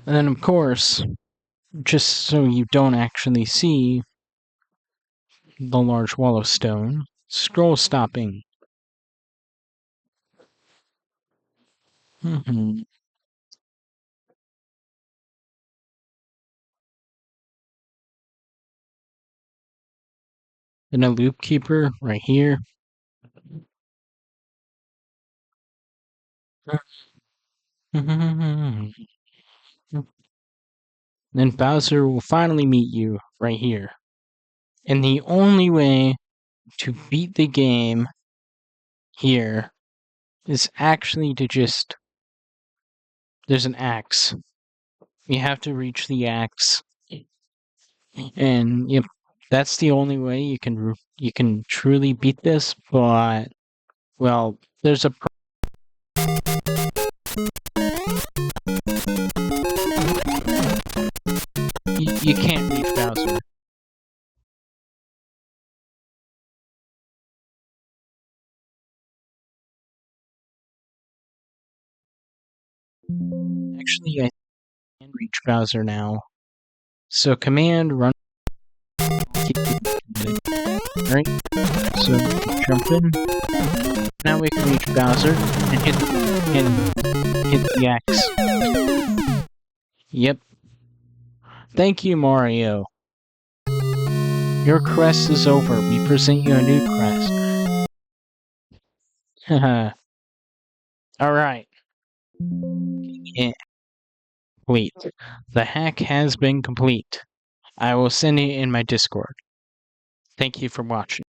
And then, of course, just so you don't actually see the large wall of stone, scroll stopping. And a loop keeper right here. Then Bowser will finally meet you right here. And the only way to beat the game here is actually to just... There's an axe. You have to reach the axe. And yep, that's the only way you can truly beat this, but well, there's a you can't reach Bowser. Actually, I can reach Bowser now. So command run. Alright, so jump in. Now we can reach Bowser and hit the X. Yep. Thank you, Mario. Your quest is over. We present you a new quest. Haha. Alright. Yeah. Wait. The hack has been complete. I will send it in my Discord. Thank you for watching.